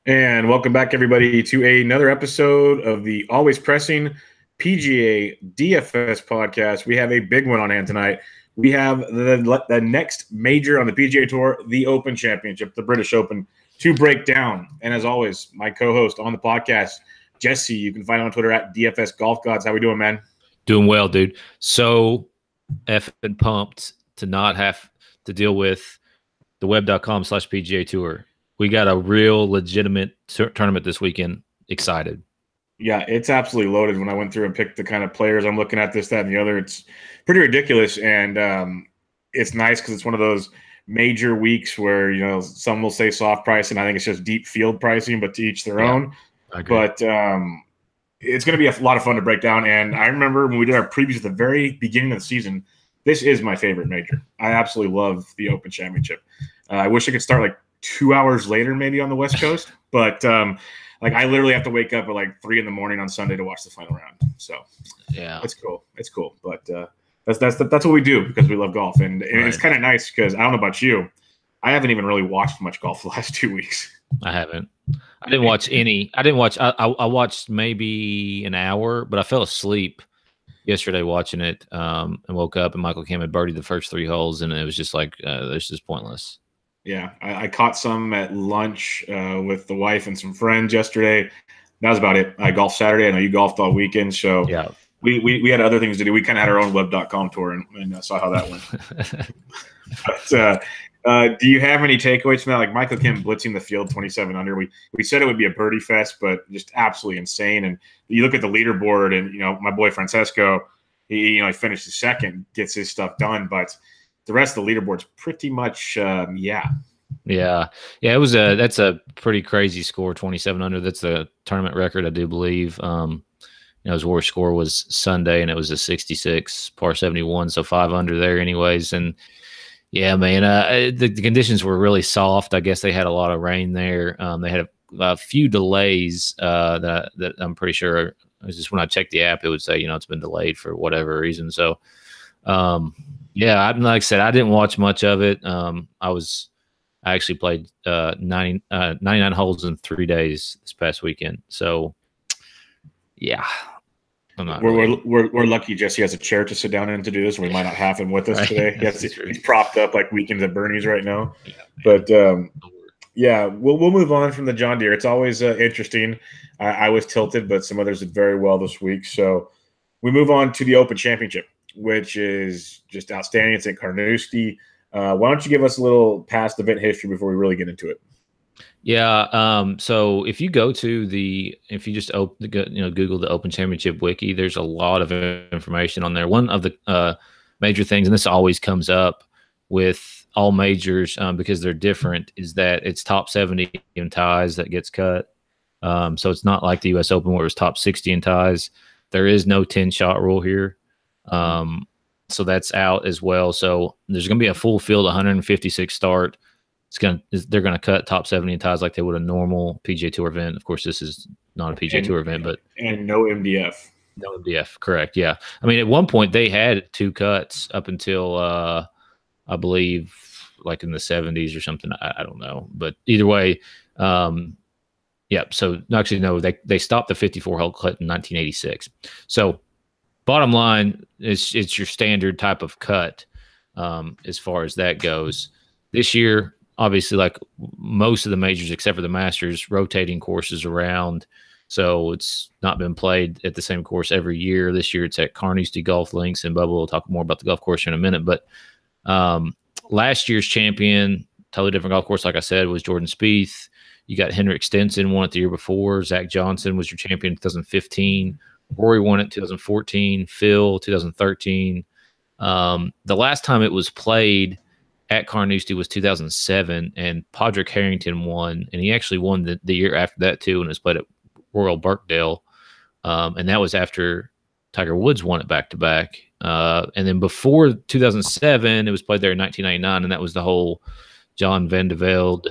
And welcome back, everybody, to another episode of the Always Pressing PGA DFS podcast. We have a big one on hand tonight. We have the next major on the PGA Tour, the Open Championship, the British Open, to break down. And as always, my co-host on the podcast, Jesse. You can find him on Twitter at DFS Golf Gods. How we doing, man? Doing well, dude. So effing pumped to not have to deal with the web.com/PGA Tour. We got a real legitimate tournament this weekend. Excited. Yeah, it's absolutely loaded. When I went through and picked the kind of players I'm looking at, this, that, and the other, it's pretty ridiculous. And it's nice because it's one of those major weeks where, some will say soft pricing. I think it's just deep field pricing, but to each their own. I agree. But it's going to be a lot of fun to break down. And I remember when we did our previews at the very beginning of the season, this is my favorite major. I absolutely love the Open Championship. I wish I could start like 2 hours later, maybe on the West Coast, but I literally have to wake up at like 3 a.m. on Sunday to watch the final round. So yeah, it's cool. It's cool, but that's what we do because we love golf, and Right. It's kind of nice because I don't know about you, I haven't even really watched much golf the last 2 weeks. I haven't. I didn't watch any. I watched maybe an hour, but I fell asleep yesterday watching it and woke up, and Michael Kim had birdied the first 3 holes, and it was just like, this is pointless. Yeah, I caught some at lunch with the wife and some friends yesterday. That was about it. I golfed Saturday. I know you golfed all weekend, so Yeah. we had other things to do. We kind of had our own web.com tour and saw how that went. But do you have any takeaways from that? Like Michael Kim blitzing the field 27 under. We said it would be a birdie fest, but just absolutely insane. And you look at the leaderboard, and my boy Francesco, he finished the second, gets his stuff done, but the rest of the leaderboard's pretty much Yeah. That's a pretty crazy score, 27 under. That's the tournament record, I do believe. His worst score was Sunday, and it was a 66 par 71, so 5 under there, anyways. And yeah, man, the conditions were really soft. I guess they had a lot of rain there. They had a few delays that I'm pretty sure. It was just when I checked the app, it would say it's been delayed for whatever reason. So. Yeah, like I said, I didn't watch much of it. I actually played 99 holes in 3 days this past weekend. So, yeah, I'm not. We're lucky Jesse has a chair to sit down in to do this. We might not have him with us today. He's propped up like weekends at Bernie's right now. Yeah, but yeah, we'll move on from the John Deere. It's always interesting. I was tilted, but some others did very well this week. So we move on to the Open Championship, which is just outstanding. It's at Carnoustie. Why don't you give us a little past event history before we really get into it? Yeah. So if you just Google the Open Championship wiki, there's a lot of information on there. One of the major things, and this always comes up with all majors because they're different, is that it's top 70 in ties that gets cut. So it's not like the U.S. Open where it was top 60 in ties. There is no 10-shot rule here. So that's out as well. So there's going to be a full field 156 start. They're going to cut top 70 in ties like they would a normal PGA Tour event. Of course, this is not a PGA Tour event, but no MDF. No MDF, correct? Yeah. I mean, at one point they had 2 cuts up until I believe like in the 70s or something. I don't know, but either way, yeah. So actually, no, they stopped the 54-hole cut in 1986. So. Bottom line, it's your standard type of cut as far as that goes. This year, obviously, like most of the majors except for the Masters, rotating courses around. So it's not been played at the same course every year. This year it's at Carnoustie Golf Links, and Bubba will talk more about the golf course in a minute. But last year's champion, totally different golf course, like I said, was Jordan Spieth. You got Henrik Stenson won it the year before. Zach Johnson was your champion in 2015. Rory won it 2014, Phil 2013. The last time it was played at Carnoustie was 2007, and Padraig Harrington won, and he actually won the year after that too, and it was played at Royal Birkdale, and that was after Tiger Woods won it back-to-back. And then before 2007, it was played there in 1999, and that was the whole John Van de Velde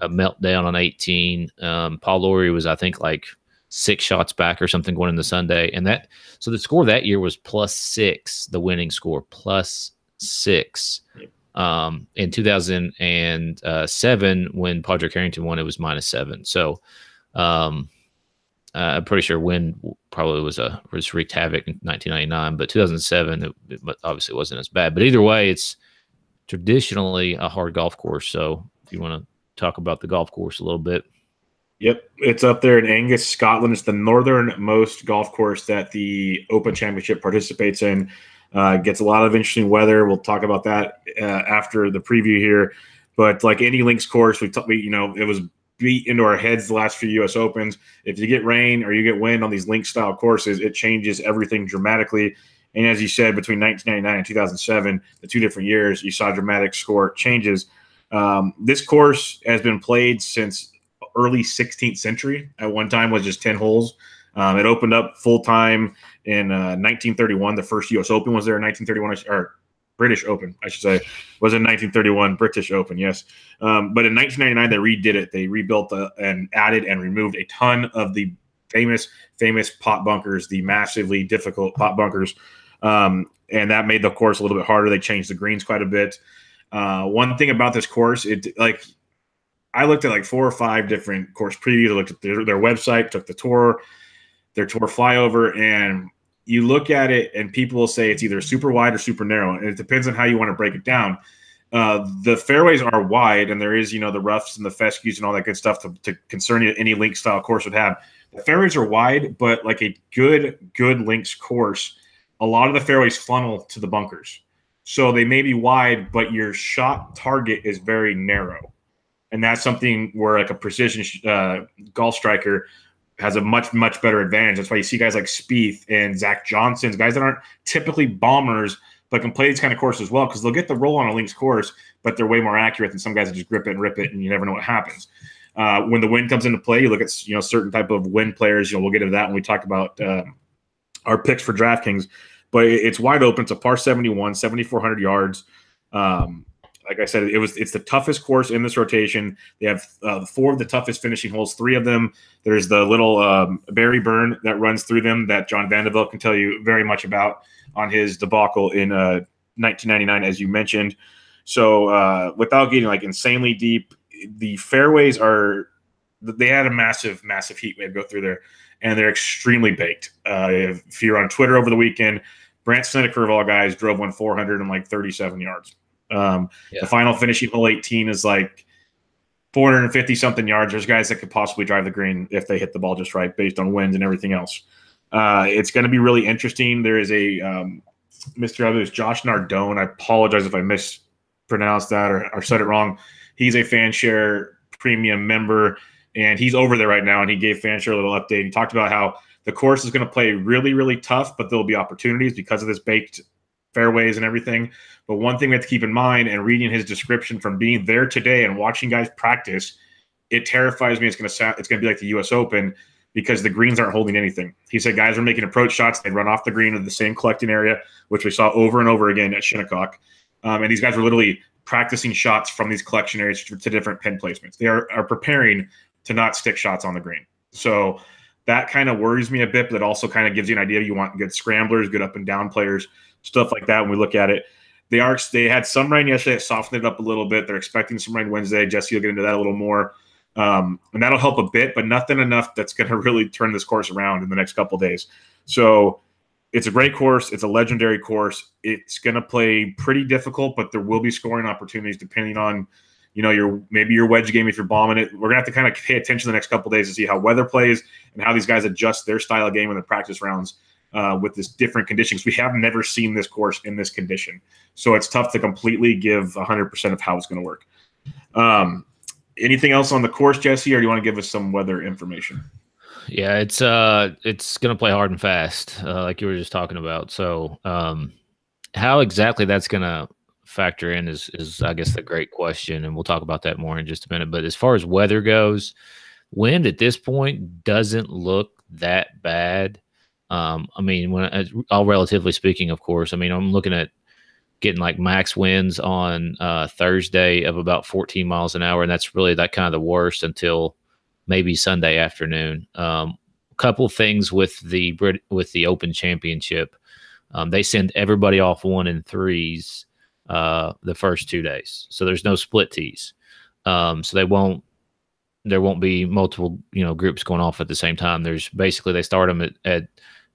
meltdown on 18. Paul Lawrie was, I think, like 6 shots back or something going into Sunday. And so the score that year was +6, the winning score, +6. In 2007, when Padraig Harrington won, it was -7. So I'm pretty sure wind probably was wreaked havoc in 1999, but 2007 it obviously wasn't as bad. But either way, it's traditionally a hard golf course. So if you want to talk about the golf course a little bit. Yep, it's up there in Angus, Scotland. It's the northernmost golf course that the Open Championship participates in. Gets a lot of interesting weather. We'll talk about that after the preview here. But like any links course, it was beat into our heads the last few U.S. Opens. If you get rain or you get wind on these link style courses, it changes everything dramatically. And as you said, between 1999 and 2007, the 2 different years, you saw dramatic score changes. This course has been played since early 16th century. At one time was just 10 holes. It opened up full time in 1931. The first U.S. Open was there in 1931, or British Open, I should say, was in 1931. British Open, yes. But in 1999, they redid it. They rebuilt and added and removed a ton of the famous pot bunkers, the massively difficult pot bunkers. And that made the course a little bit harder. They changed the greens quite a bit. One thing about this course, I looked at like 4 or 5 different course previews. I looked at their website, took their tour flyover, and you look at it and people will say it's either super wide or super narrow. And it depends on how you want to break it down. The fairways are wide, and there is, the roughs and the fescues and all that good stuff to concern any link style course would have. The fairways are wide, but like a good links course, a lot of the fairways funnel to the bunkers. So they may be wide, but your shot target is very narrow. And that's something where like a precision golf striker has a much better advantage. That's why you see guys like Spieth and Zach Johnson, guys that aren't typically bombers, but can play these kind of courses as well, because they'll get the roll on a links course, but they're way more accurate than some guys that just grip it and rip it, and you never know what happens. When the wind comes into play, you look at certain type of wind players. We'll get into that when we talk about our picks for DraftKings. But it's wide open. It's a par 71, 7,400 yards. Like I said, it's the toughest course in this rotation. They have 4 of the toughest finishing holes. 3 of them, there's the little Barry Burn that runs through them that John Vandeveld can tell you very much about on his debacle in 1999, as you mentioned. So without getting like insanely deep, the fairways they had a massive heat wave go through there, and they're extremely baked. If you're on Twitter over the weekend, Brant Snedeker of all guys drove one 437 yards. The final finishing hole 18 is like 450 something yards. There's guys that could possibly drive the green if they hit the ball just right based on wind and everything else. It's going to be really interesting. There is a Mr. Others, Josh Nardone. I apologize if I mispronounced that or said it wrong. He's a FanShare premium member, and he's over there right now, and he gave FanShare a little update. He talked about how the course is going to play really tough, but there'll be opportunities because of this baked fairways and everything. But one thing we have to keep in mind, and reading his description from being there today and watching guys practice, it terrifies me. It's going to be like the U.S. Open, because the greens aren't holding anything. He said guys are making approach shots. They'd run off the green of the same collecting area, which we saw over and over again at Shinnecock. And these guys were literally practicing shots from these collection areas to different pin placements. They are preparing to not stick shots on the green. So that kind of worries me a bit, but it also kind of gives you an idea. You want good scramblers, good up and down players, stuff like that when we look at it. They had some rain yesterday. It softened it up a little bit. They're expecting some rain Wednesday. Jesse will get into that a little more. And that'll help a bit, but nothing enough that's going to really turn this course around in the next couple of days. So it's a great course. It's a legendary course. It's going to play pretty difficult, but there will be scoring opportunities depending on, maybe your wedge game if you're bombing it. We're going to have to kind of pay attention the next couple of days to see how weather plays and how these guys adjust their style of game in the practice rounds with this different conditions. We have never seen this course in this condition. So it's tough to completely give 100% of how it's going to work. Anything else on the course, Jesse, or do you want to give us some weather information? Yeah, it's going to play hard and fast, like you were just talking about. So how exactly that's going to factor in is I guess the great question, and we'll talk about that more in just a minute. But as far as weather goes, wind at this point doesn't look that bad. I mean, all relatively speaking, of course. I mean, I'm looking at getting like max winds on Thursday of about 14 miles an hour, and that's really that kind of the worst until maybe Sunday afternoon. A couple things with the Open Championship, they send everybody off 1 and 3s, the first 2 days. So there's no split tees. So there won't be multiple, groups going off at the same time. There's basically, they start them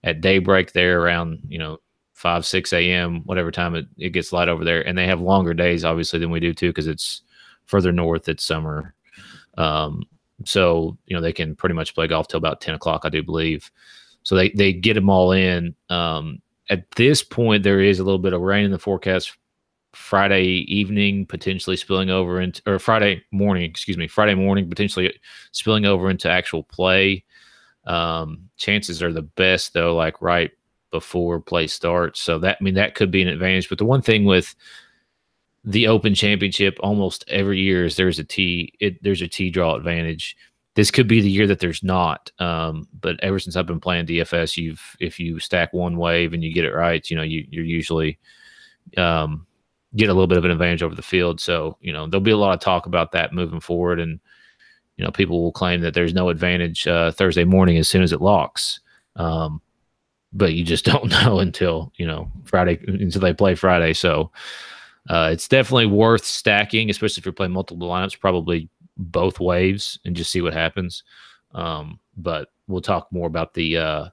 at daybreak there around, 5, 6 a.m., whatever time it gets light over there. And they have longer days, obviously, than we do too, because it's further north, it's summer. So, they can pretty much play golf till about 10 o'clock, I do believe. So they get them all in. At this point, there is a little bit of rain in the forecast Friday evening, potentially spilling over into, or Friday morning, potentially spilling over into actual play. Chances are the best though, like right before play starts. So that could be an advantage. But the one thing with the Open Championship almost every year is there's a tee draw advantage. This could be the year that there's not. But ever since I've been playing DFS, if you stack one wave and you get it right, you're usually get a little bit of an advantage over the field. So, there'll be a lot of talk about that moving forward. And, people will claim that there's no advantage Thursday morning as soon as it locks. But you just don't know until they play Friday. So it's definitely worth stacking, especially if you're playing multiple lineups, probably both waves, and just see what happens. But we'll talk more about the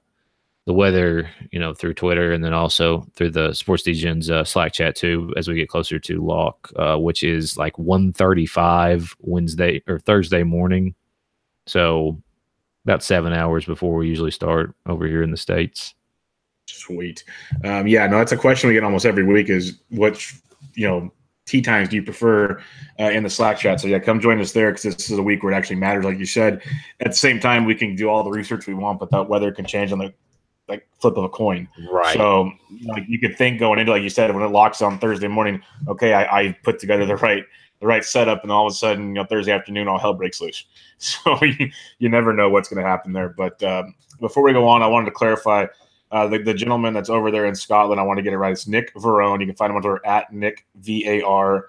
weather, through Twitter, and then also through the Sports Degens Slack chat too, as we get closer to lock, which is like 1:35 Wednesday or Thursday morning. So about 7 hours before we usually start over here in the States. Sweet. That's a question we get almost every week is which, tee times do you prefer in the Slack chat? So come join us there, because this is a week where it actually matters. Like you said, at the same time, we can do all the research we want, but that weather can change on the flip of a coin. Right. So you could think going into, like you said, when it locks on Thursday morning, okay, I put together the right setup, and all of a sudden, Thursday afternoon, all hell breaks loose. So you never know what's going to happen there. But before we go on, I wanted to clarify the gentleman that's over there in Scotland. I want to get it right. It's Nick Varone. You can find him on Twitter at Nick VARONE.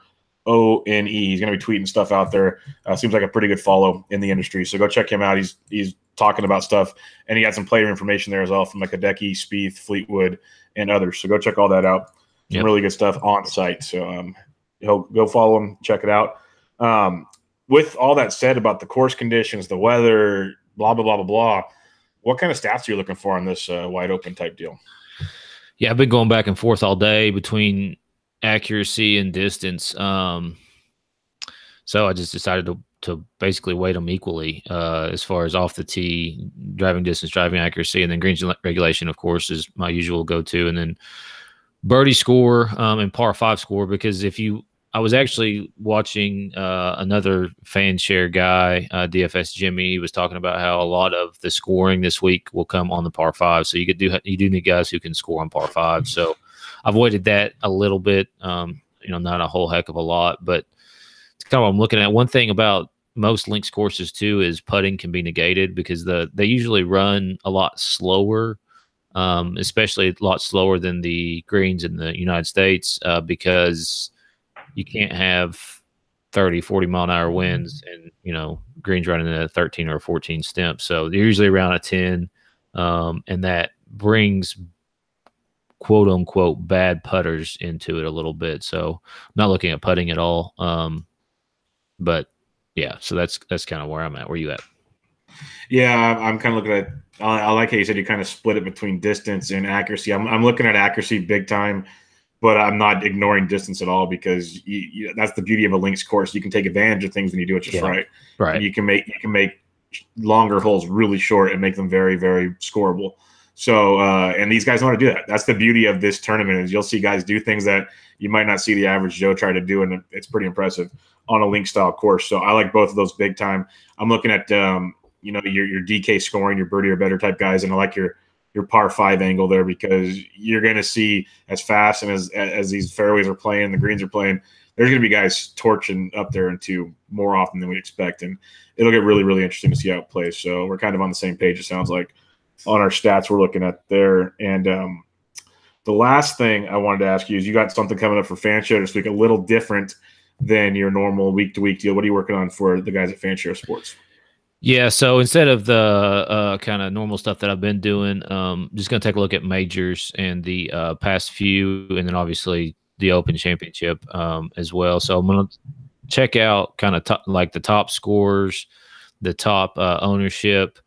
He's going to be tweeting stuff out there. Seems like a pretty good follow in the industry. So go check him out. He's talking about stuff, and he got some player information there as well from Hideki, Spieth, Fleetwood, and others. So go check all that out. Some really good stuff on site. So go follow him, check it out. With all that said about the course conditions, the weather, blah, blah, blah, blah, blah, what kind of stats are you looking for on this wide open type deal? Yeah, I've been going back and forth all day between accuracy and distance. So I just decided to basically weight them equally as far as off the tee, driving distance, driving accuracy, and then greens regulation, of course, is my usual go-to. And then birdie score and par 5 score, because I was actually watching another fan share guy, DFS Jimmy. He was talking about how a lot of the scoring this week will come on the par 5. So you do need guys who can score on par 5. So I've weighted that a little bit, not a whole heck of a lot, but it's kind of what I'm looking at. One thing about most links courses too is putting can be negated, because they usually run a lot slower, especially a lot slower than the greens in the United States, because you can't have 30, 40 mile an hour winds and, greens running at a 13 or a 14 stemp. So they're usually around a 10. And that brings quote unquote bad putters into it a little bit. So I'm not looking at putting at all. But yeah, so that's kind of where I'm at. Where you at? Yeah, I'm kind of looking at, I like how you said you kind of split it between distance and accuracy. I'm looking at accuracy big time, but I'm not ignoring distance at all, because that's the beauty of a links course. You can take advantage of things when you do it just right. Right. And you can make longer holes really short and make them very, very scoreable. So, and these guys know how to do that. That's the beauty of this tournament, is you'll see guys do things that you might not see the average Joe try to do, and it's pretty impressive on a link style course. So I like both of those big time. I'm looking at your DK scoring, your birdie or better type guys, and I like your par 5 angle there, because you're going to see as fast and as these fairways are playing, the greens are playing, there's going to be guys torching up there in 2 more often than we expect, and it'll get really, really interesting to see how it plays. So we're kind of on the same page, it sounds like, on our stats we're looking at there. And the last thing I wanted to ask you is, you got something coming up for Fan Show this week, a little different than your normal week-to-week deal. What are you working on for the guys at Fan Show Sports? Yeah, so instead of the kind of normal stuff that I've been doing, just going to take a look at majors and the past few, and then obviously the Open Championship as well. So I'm going to check out kind of like the top scores, the top ownership,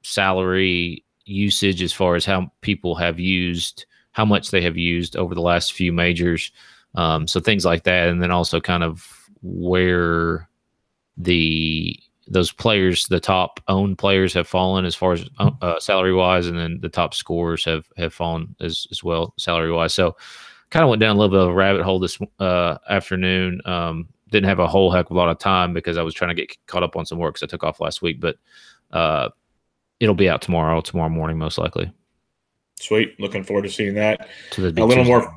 salary usage as far as how people have used, how much they have used over the last few majors. So things like that. And then also kind of where those players, the top owned players have fallen as far as salary wise. And then the top scores have fallen as well, salary wise. So kind of went down a little bit of a rabbit hole this afternoon. Didn't have a whole heck of a lot of time because I was trying to get caught up on some work because I took off last week, but it'll be out tomorrow morning, most likely. Sweet. Looking forward to seeing that. So a little more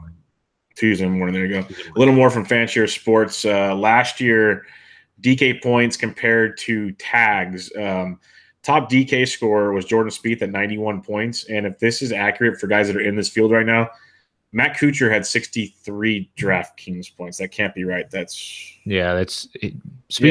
Tuesday morning. There you go. A little more from Fanshare Sports. Last year, DK points compared to tags. Top DK score was Jordan Spieth at 91 points. And if this is accurate for guys that are in this field right now, Matt Kuchar had 63 DraftKings points. That can't be right. Spieth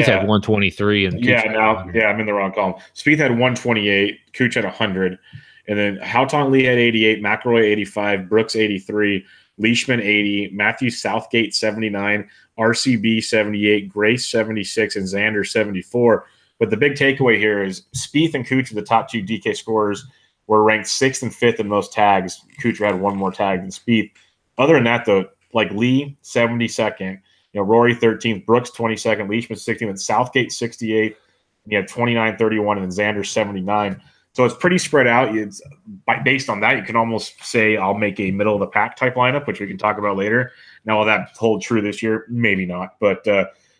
had 123 and Kuchar I'm in the wrong column. Spieth had 128, Kuchar had 100, and then Haotong Li had 88, McIlroy 85, Brooks 83, Leishman 80, Matthew Southgate 79, RCB 78, Grace 76, and Xander 74. But the big takeaway here is Spieth and Kuchar, the top two DK scorers, were ranked 6th and 5th in most tags. Kuchar had one more tag than Spieth. Other than that, though, like Lee, 72nd, Rory 13th, Brooks 22nd, Leishman 16th, and Southgate 68th. And you have 29, 31, and then Xander 79. So it's pretty spread out. Based on that, you can almost say I'll make a middle of the pack type lineup, which we can talk about later. Now, will that hold true this year? Maybe not, but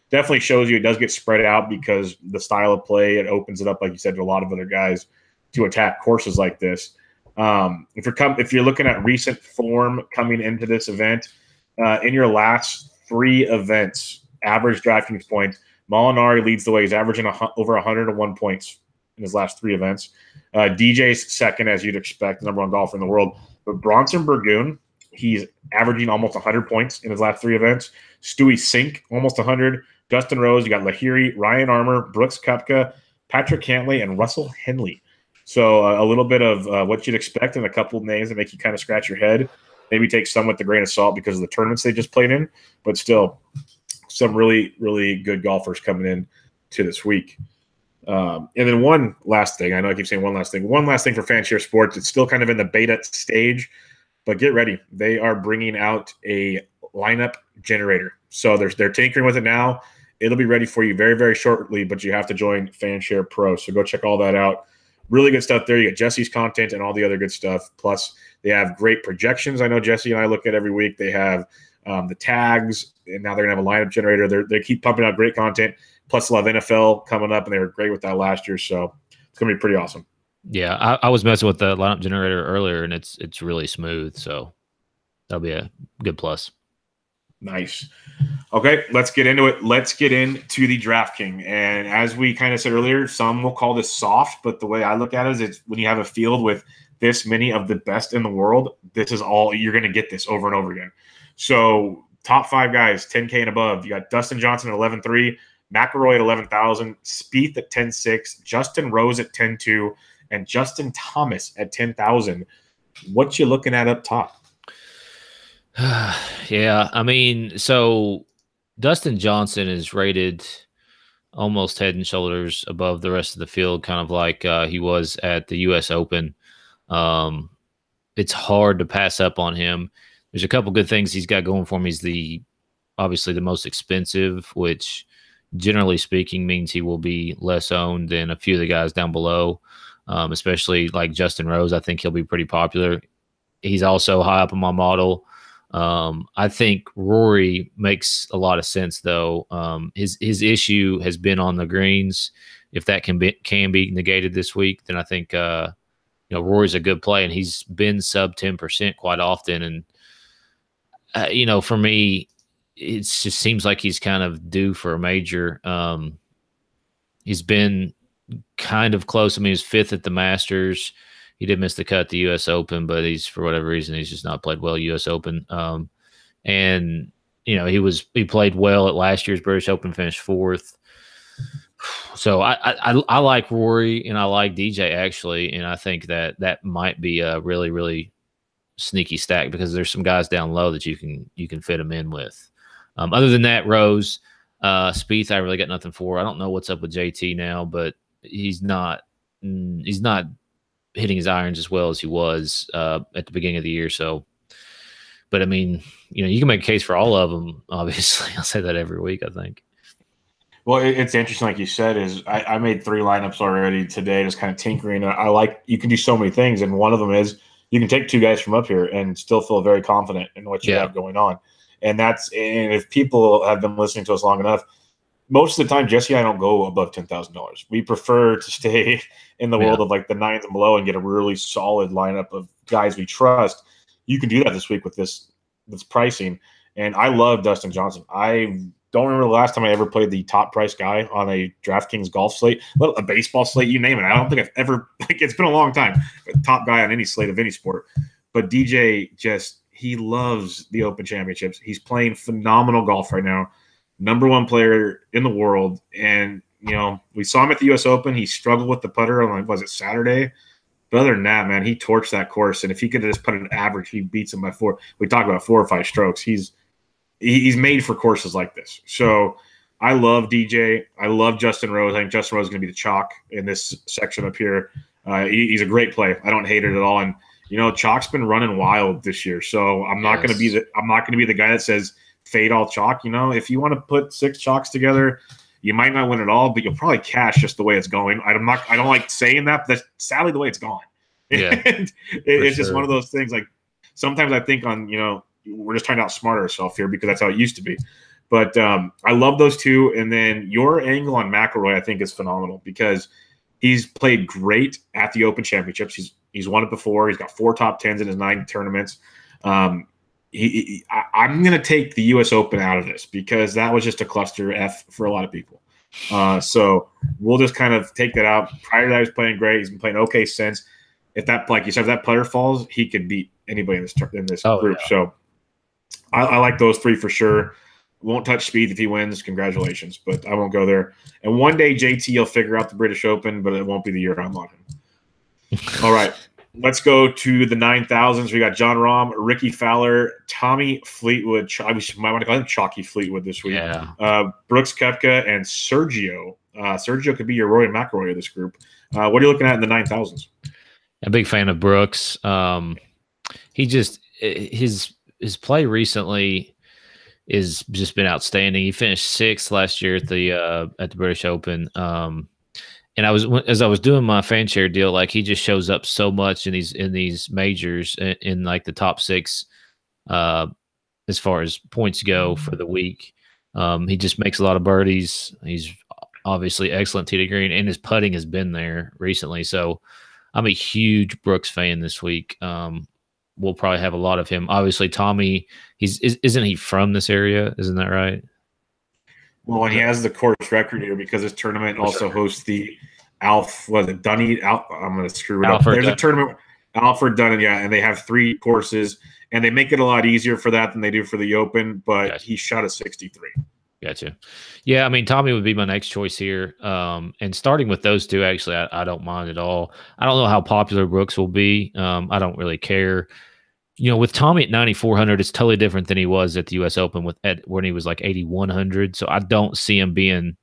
definitely shows you it does get spread out because the style of play, it opens it up, like you said, to a lot of other guys to attack courses like this. If you're looking at recent form coming into this event, in your last 3 events, average DraftKings points, Molinari leads the way. He's averaging over 101 points in his last 3 events. DJ's second, as you'd expect, the number 1 golfer in the world. But Bronson Burgoon, he's averaging almost 100 points in his last 3 events. Stewie Sink, almost 100. Justin Rose, you got Lahiri, Ryan Armour, Brooks Koepka, Patrick Cantlay, and Russell Henley. So a little bit of what you'd expect and a couple of names that make you kind of scratch your head. Maybe take some with a grain of salt because of the tournaments they just played in. But still, some really, really good golfers coming in to this week. And then one last thing. I know I keep saying one last thing. One last thing for Fanshare Sports. It's still kind of in the beta stage, but get ready. They are bringing out a lineup generator. So they're tinkering with it now. It'll be ready for you very, very shortly, but you have to join Fanshare Pro. So go check all that out. Really good stuff there. You got Jesse's content and all the other good stuff. Plus, they have great projections. I know Jesse and I look at every week. They have the tags, and now they're going to have a lineup generator. They keep pumping out great content. Plus, they'll have NFL coming up, and they were great with that last year. So it's going to be pretty awesome. Yeah, I was messing with the lineup generator earlier, and it's really smooth. So that'll be a good plus. Nice. Okay, let's get into it. Let's get into the DraftKings. And as we kind of said earlier, some will call this soft, but the way I look at it is it's when you have a field with this many of the best in the world, this is all you're going to get this over and over again. So top 5 guys, 10K and above. You got Dustin Johnson at 11.3, McIlroy at 11,000, Spieth at 10.6, Justin Rose at 10.2, and Justin Thomas at 10,000. What you looking at up top? Yeah, I mean, so Dustin Johnson is rated almost head and shoulders above the rest of the field, kind of like he was at the U.S. Open. It's hard to pass up on him. There's a couple good things he's got going for him. He's obviously the most expensive, which generally speaking means he will be less owned than a few of the guys down below, especially like Justin Rose. I think he'll be pretty popular. He's also high up in my model. I think Rory makes a lot of sense, though. His issue has been on the greens. If that can be negated this week, then I think Rory's a good play, and he's been sub 10% quite often. And for me, it just seems like he's kind of due for a major. He's been kind of close. I mean, he's 5th at the Masters. He did miss the cut at the U.S. Open, but for whatever reason, he's just not played well U.S. Open. And he played well at last year's British Open, finished 4th. So I like Rory and I like DJ actually, and I think that might be a really, really sneaky stack because there's some guys down low that you can fit them in with. Other than that, Rose, Spieth, I really got nothing for. I don't know what's up with JT now, but he's not hitting his irons as well as he was at the beginning of the year. So, but I mean, you can make a case for all of them. Obviously, I'll say that every week, I think. Well, it's interesting, like you said, is I made 3 lineups already today, just kind of tinkering. You can do so many things, and one of them is you can take 2 guys from up here and still feel very confident in what you have going on. And if people have been listening to us long enough, most of the time, Jesse and I don't go above $10,000. We prefer to stay in the world of like the 9s and below and get a really solid lineup of guys we trust. You can do that this week with this pricing. And I love Dustin Johnson. I don't remember the last time I ever played the top price guy on a DraftKings golf slate, a baseball slate, you name it. I don't think I've ever it's been a long time. Top guy on any slate of any sport. But DJ he loves the Open Championships. He's playing phenomenal golf right now. Number 1 player in the world. And, we saw him at the U.S. Open. He struggled with the putter on, was it Saturday? But other than that, man, he torched that course. And if he could have just put an average, he beats him by 4. We talk about 4 or 5 strokes. He's made for courses like this. So I love DJ. I love Justin Rose. I think Justin Rose is going to be the chalk in this section up here. He's a great play. I don't hate it at all. And, chalk's been running wild this year. So I'm not going to be the guy that says fade all chalk. If you want to put 6 chalks together, you might not win it all, but you'll probably cash just the way it's going. I don't like saying that, but that's sadly the way it's going. Yeah, it's just one of those things. Like sometimes I think we're just trying to outsmart ourselves here because that's how it used to be. But I love those 2. And then your angle on McIlroy, I think, is phenomenal because he's played great at the Open Championships. He's won it before. He's got 4 top 10s in his 9 tournaments. I'm going to take the U.S. Open out of this because that was just a cluster F for a lot of people. So we'll just kind of take that out. Prior to that, he was playing great. He's been playing okay since. If that, like you said, if that putter falls, he could beat anybody in this group. Yeah. So I like those 3 for sure. Won't touch Spieth if he wins. Congratulations, but I won't go there. And one day JT will figure out the British Open, but it won't be the year I'm on him. All right. Let's go to the 9,000s. We got John Rahm, Ricky Fowler, Tommy Fleetwood. I might want to call him Chalky Fleetwood this week. Yeah. Brooks Koepka and Sergio. Sergio could be your Rory McIlroy of this group. What are you looking at in the 9,000s? A big fan of Brooks. His play recently is just been outstanding. He finished 6th last year at the British Open. And as I was doing my fan share deal, like he just shows up so much in these majors in like the top 6 as far as points go for the week. He just makes a lot of birdies. He's obviously excellent tee to green, and his putting has been there recently. So I'm a huge Brooks fan this week. We'll probably have a lot of him. Obviously, Tommy, isn't he from this area? Isn't that right? Well, and he has the course record here because this tournament also hosts the I'm going to screw it up. There's a tournament, Alfred Dunn, and they have 3 courses, and they make it a lot easier for that than they do for the Open, but he shot a 63. Gotcha. Yeah, I mean, Tommy would be my next choice here. And starting with those 2, actually, I don't mind at all. I don't know how popular Brooks will be. I don't really care. With Tommy at 9,400, it's totally different than he was at the U.S. Open when he was like 8,100. So I don't see him being,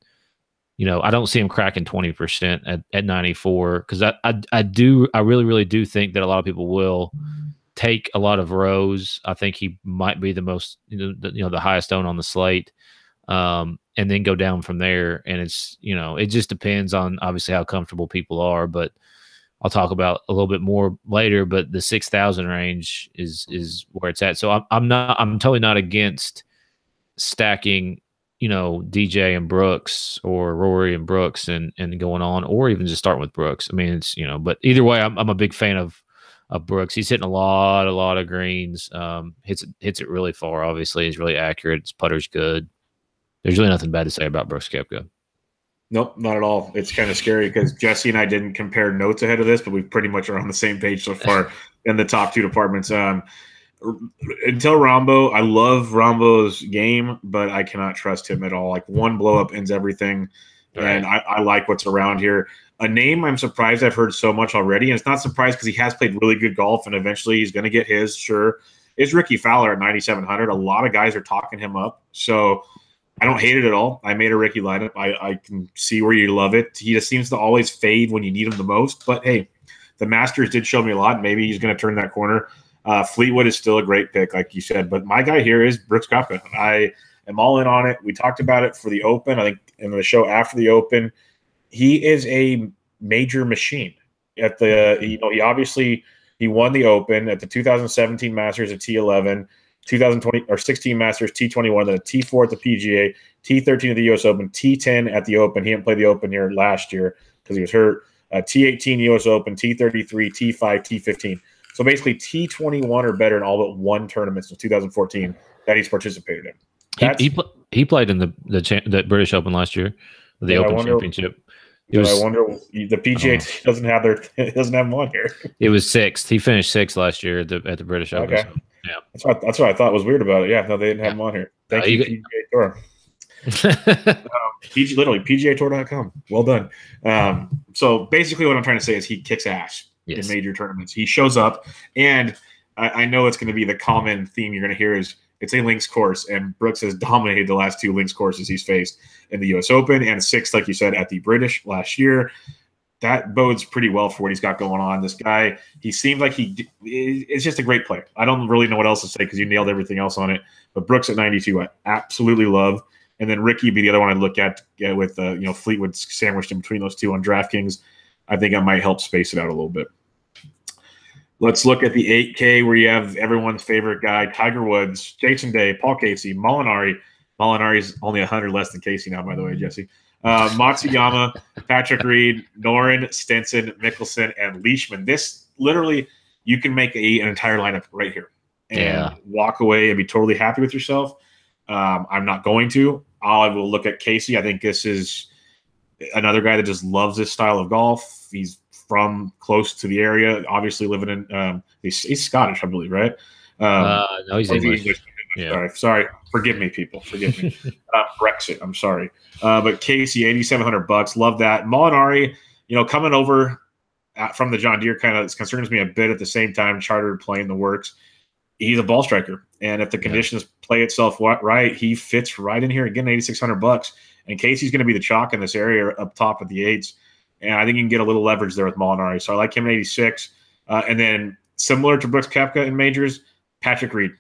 I don't see him cracking 20% at 94 because I really, really do think that a lot of people will take a lot of Rose. I think he might be the most, the highest owned on the slate. And then go down from there. And it's, it just depends on obviously how comfortable people are, but I'll talk about a little bit more later, but the 6,000 range is where it's at. So I'm totally not against stacking, DJ and Brooks or Rory and Brooks and going on, or even just starting with Brooks. I mean, it's, but either way, I'm a big fan of Brooks. He's hitting a lot of greens, hits it really far. Obviously he's really accurate. His putter's good. There's really nothing bad to say about Brooks Koepka. Nope, not at all. It's kind of scary because Jesse and I didn't compare notes ahead of this, but we pretty much are on the same page so far in the top 2 departments. Until Rambo, I love Rambo's game, but I cannot trust him at all. Like one blow up ends everything. and I like what's around here. A name I'm surprised I've heard so much already, and it's not surprised because he has played really good golf, and eventually he's going to get his, sure, is Ricky Fowler at 9,700. A lot of guys are talking him up, so I don't hate it at all. I made a Ricky lineup. I can see where you love it. He just seems to always fade when you need him the most, but hey, the Masters did show me a lot. Maybe he's going to turn that corner. Fleetwood is still a great pick, like you said, but my guy here is Brooks Koepka. I am all in on it. We talked about it for the Open. I think in the show after the Open, he is a major machine. At the he won the Open at the 2017 Masters at T11, 2020 or 16 Masters T21, then a T4 at the PGA, T13 at the US Open, T10 at the Open. He didn't play the Open here last year because he was hurt. T18 US Open, T33, T5, T15. So basically T21 or better in all but one tournament since 2014 that he's participated in. He played in the British Open last year, the Open Championship. I wonder the PGA doesn't have him on here. It was sixth. He finished sixth last year at the British Open. Okay, so, yeah, that's what I thought was weird about it. Yeah, no, they didn't have him on here. Thank you, PGA Tour. Literally PGAtour.com. Well done. So basically, what I'm trying to say is he kicks ass in major tournaments. He shows up, and I know it's going to be the common theme you're going to hear is it's a links course, and Brooks has dominated the last two links courses he's faced in the U.S. Open and sixth, like you said, at the British last year. That bodes pretty well for what he's got going on. This guy, he seems like it's just a great player. I don't really know what else to say because you nailed everything else on it. But Brooks at 92, I absolutely love. And then Ricky would be the other one I'd look at with Fleetwood sandwiched in between those two on DraftKings. I think that might help space it out a little bit. Let's look at the 8K where you have everyone's favorite guy, Tiger Woods, Jason Day, Paul Casey, Molinari. Molinari's only 100 less than Casey now, by the way, Jesse. Matsuyama, Patrick Reed, Noren, Stenson, Mickelson, and Leishman. This literally, you can make an entire lineup right here and walk away and be totally happy with yourself. I'm not going to. I will look at Casey. I think this is another guy that just loves this style of golf. He's from close to the area, obviously living in he's Scottish, I believe, right? No, he's English. Yeah. Sorry. Forgive me, people. Forgive me. Brexit. I'm sorry. But Casey, $8,700. Love that. Molinari, coming over from the John Deere kind of concerns me a bit. At the same time, chartered playing the works. He's a ball striker, and if the conditions play itself right, he fits right in here. Again, $8,600. And Casey's going to be the chalk in this area up top of the eights. And I think you can get a little leverage there with Molinari. So I like him at 86. And then similar to Brooks Koepka in majors, Patrick Reed.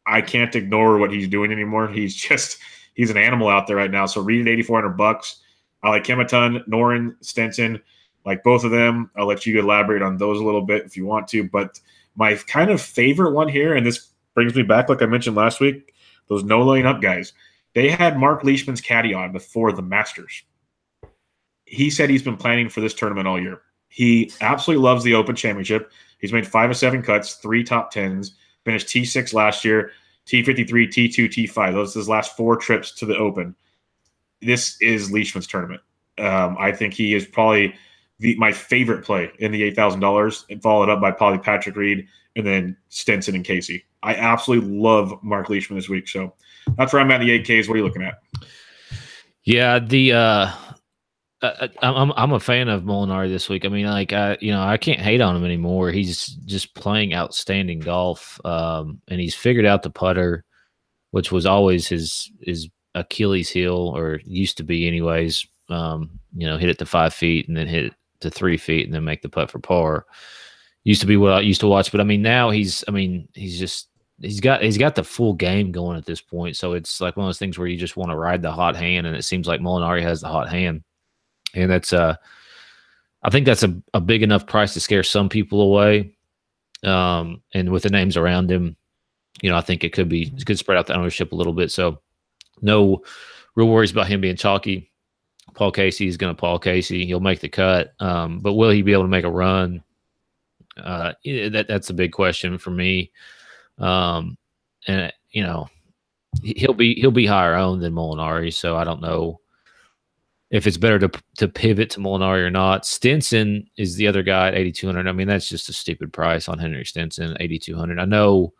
I can't ignore what he's doing anymore. He's an animal out there right now. So Reed at $8,400. I like him a ton. Noren, Stenson, like both of them. I'll let you elaborate on those a little bit if you want to. But my kind of favorite one here, and this brings me back, like I mentioned last week, those no laying up guys. They had Mark Leishman's caddy on before the Masters. He said he's been planning for this tournament all year. He absolutely loves the Open Championship. He's made 5 of 7 cuts, 3 top 10s, finished T6 last year, T53, T2, T5. Those are his last 4 trips to the Open. This is Leishman's tournament. I think he is probably my favorite play in the $8,000, and followed up by probably Patrick Reed and then Stenson and Casey. I absolutely love Mark Leishman this week. So that's where I'm at in the 8Ks. What are you looking at? Yeah, I'm a fan of Molinari this week. I mean, I can't hate on him anymore. He's just playing outstanding golf, and he's figured out the putter, which was always his Achilles heel, or used to be anyways. Hit it to 5 feet and then hit it to 3 feet and then make the putt for par. Used to be what I used to watch, but I mean now he's got the full game going at this point. So it's like one of those things where you just want to ride the hot hand, and it seems like Molinari has the hot hand. And that's I think that's a big enough price to scare some people away. And with the names around him, I think it could spread out the ownership a little bit. So no real worries about him being chalky. Paul Casey is going to Paul Casey. He'll make the cut. But will he be able to make a run? That's a big question for me. And he'll be higher owned than Molinari. So I don't know if it's better to pivot to Molinari or not. Stenson is the other guy at 8,200. I mean, that's just a stupid price on Henrik Stenson, 8,200. I know.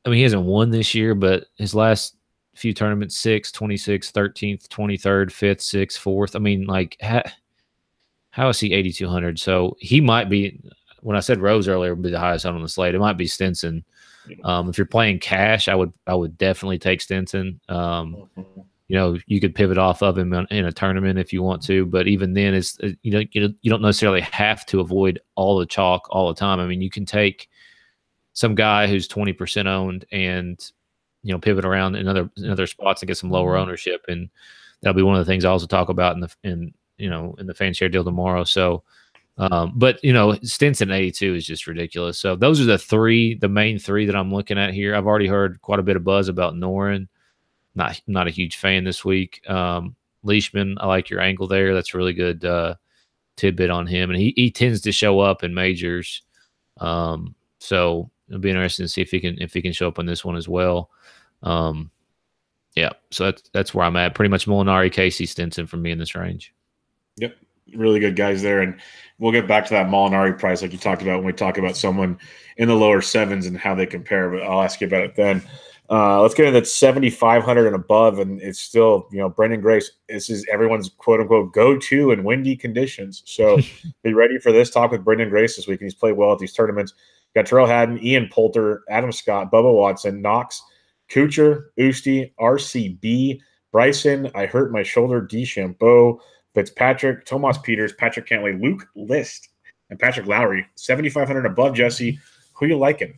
I mean, he hasn't won this year, but his last few tournaments, 6th, 26th, 13th, 23rd, 5th, 6th, 4th. I mean, like, how is he 8,200? So he might be, when I said Rose earlier would be the highest on the slate, it might be Stinson. If you're playing cash, I would definitely take Stinson. You know, you could pivot off of him in a tournament if you want to, but even then, it's you don't necessarily have to avoid all the chalk all the time. I mean, you can take some guy who's 20% owned and pivot around in other spots and get some lower ownership, and that'll be one of the things I also talk about in the fan share deal tomorrow. So, but Stinson 82 is just ridiculous. So those are the main three that I'm looking at here. I've already heard quite a bit of buzz about Noren. Not a huge fan this week. Leishman, I like your angle there. That's a really good tidbit on him, and he tends to show up in majors. So it'll be interesting to see if he can show up on this one as well. Yeah, so that's where I'm at. Pretty much Molinari, Casey, Stinson for me in this range. Yep, really good guys there, and we'll get back to that Molinari price like you talked about when we talk about someone in the lower sevens and how they compare. But I'll ask you about it then. Let's get into that 7,500 and above, and it's still, Brendan Grace. This is everyone's quote unquote go-to in windy conditions. So be ready for this talk with Brendan Grace this week. And he's played well at these tournaments. Got Terrell Haddon, Ian Poulter, Adam Scott, Bubba Watson, Knox, Kuchar, Usti, RCB, Bryson. I hurt my shoulder. DeChambeau, Fitzpatrick, Tomas Peters, Patrick Cantlay, Luke List, and Patrick Lowry. 7,500 above. Jesse, who you liking?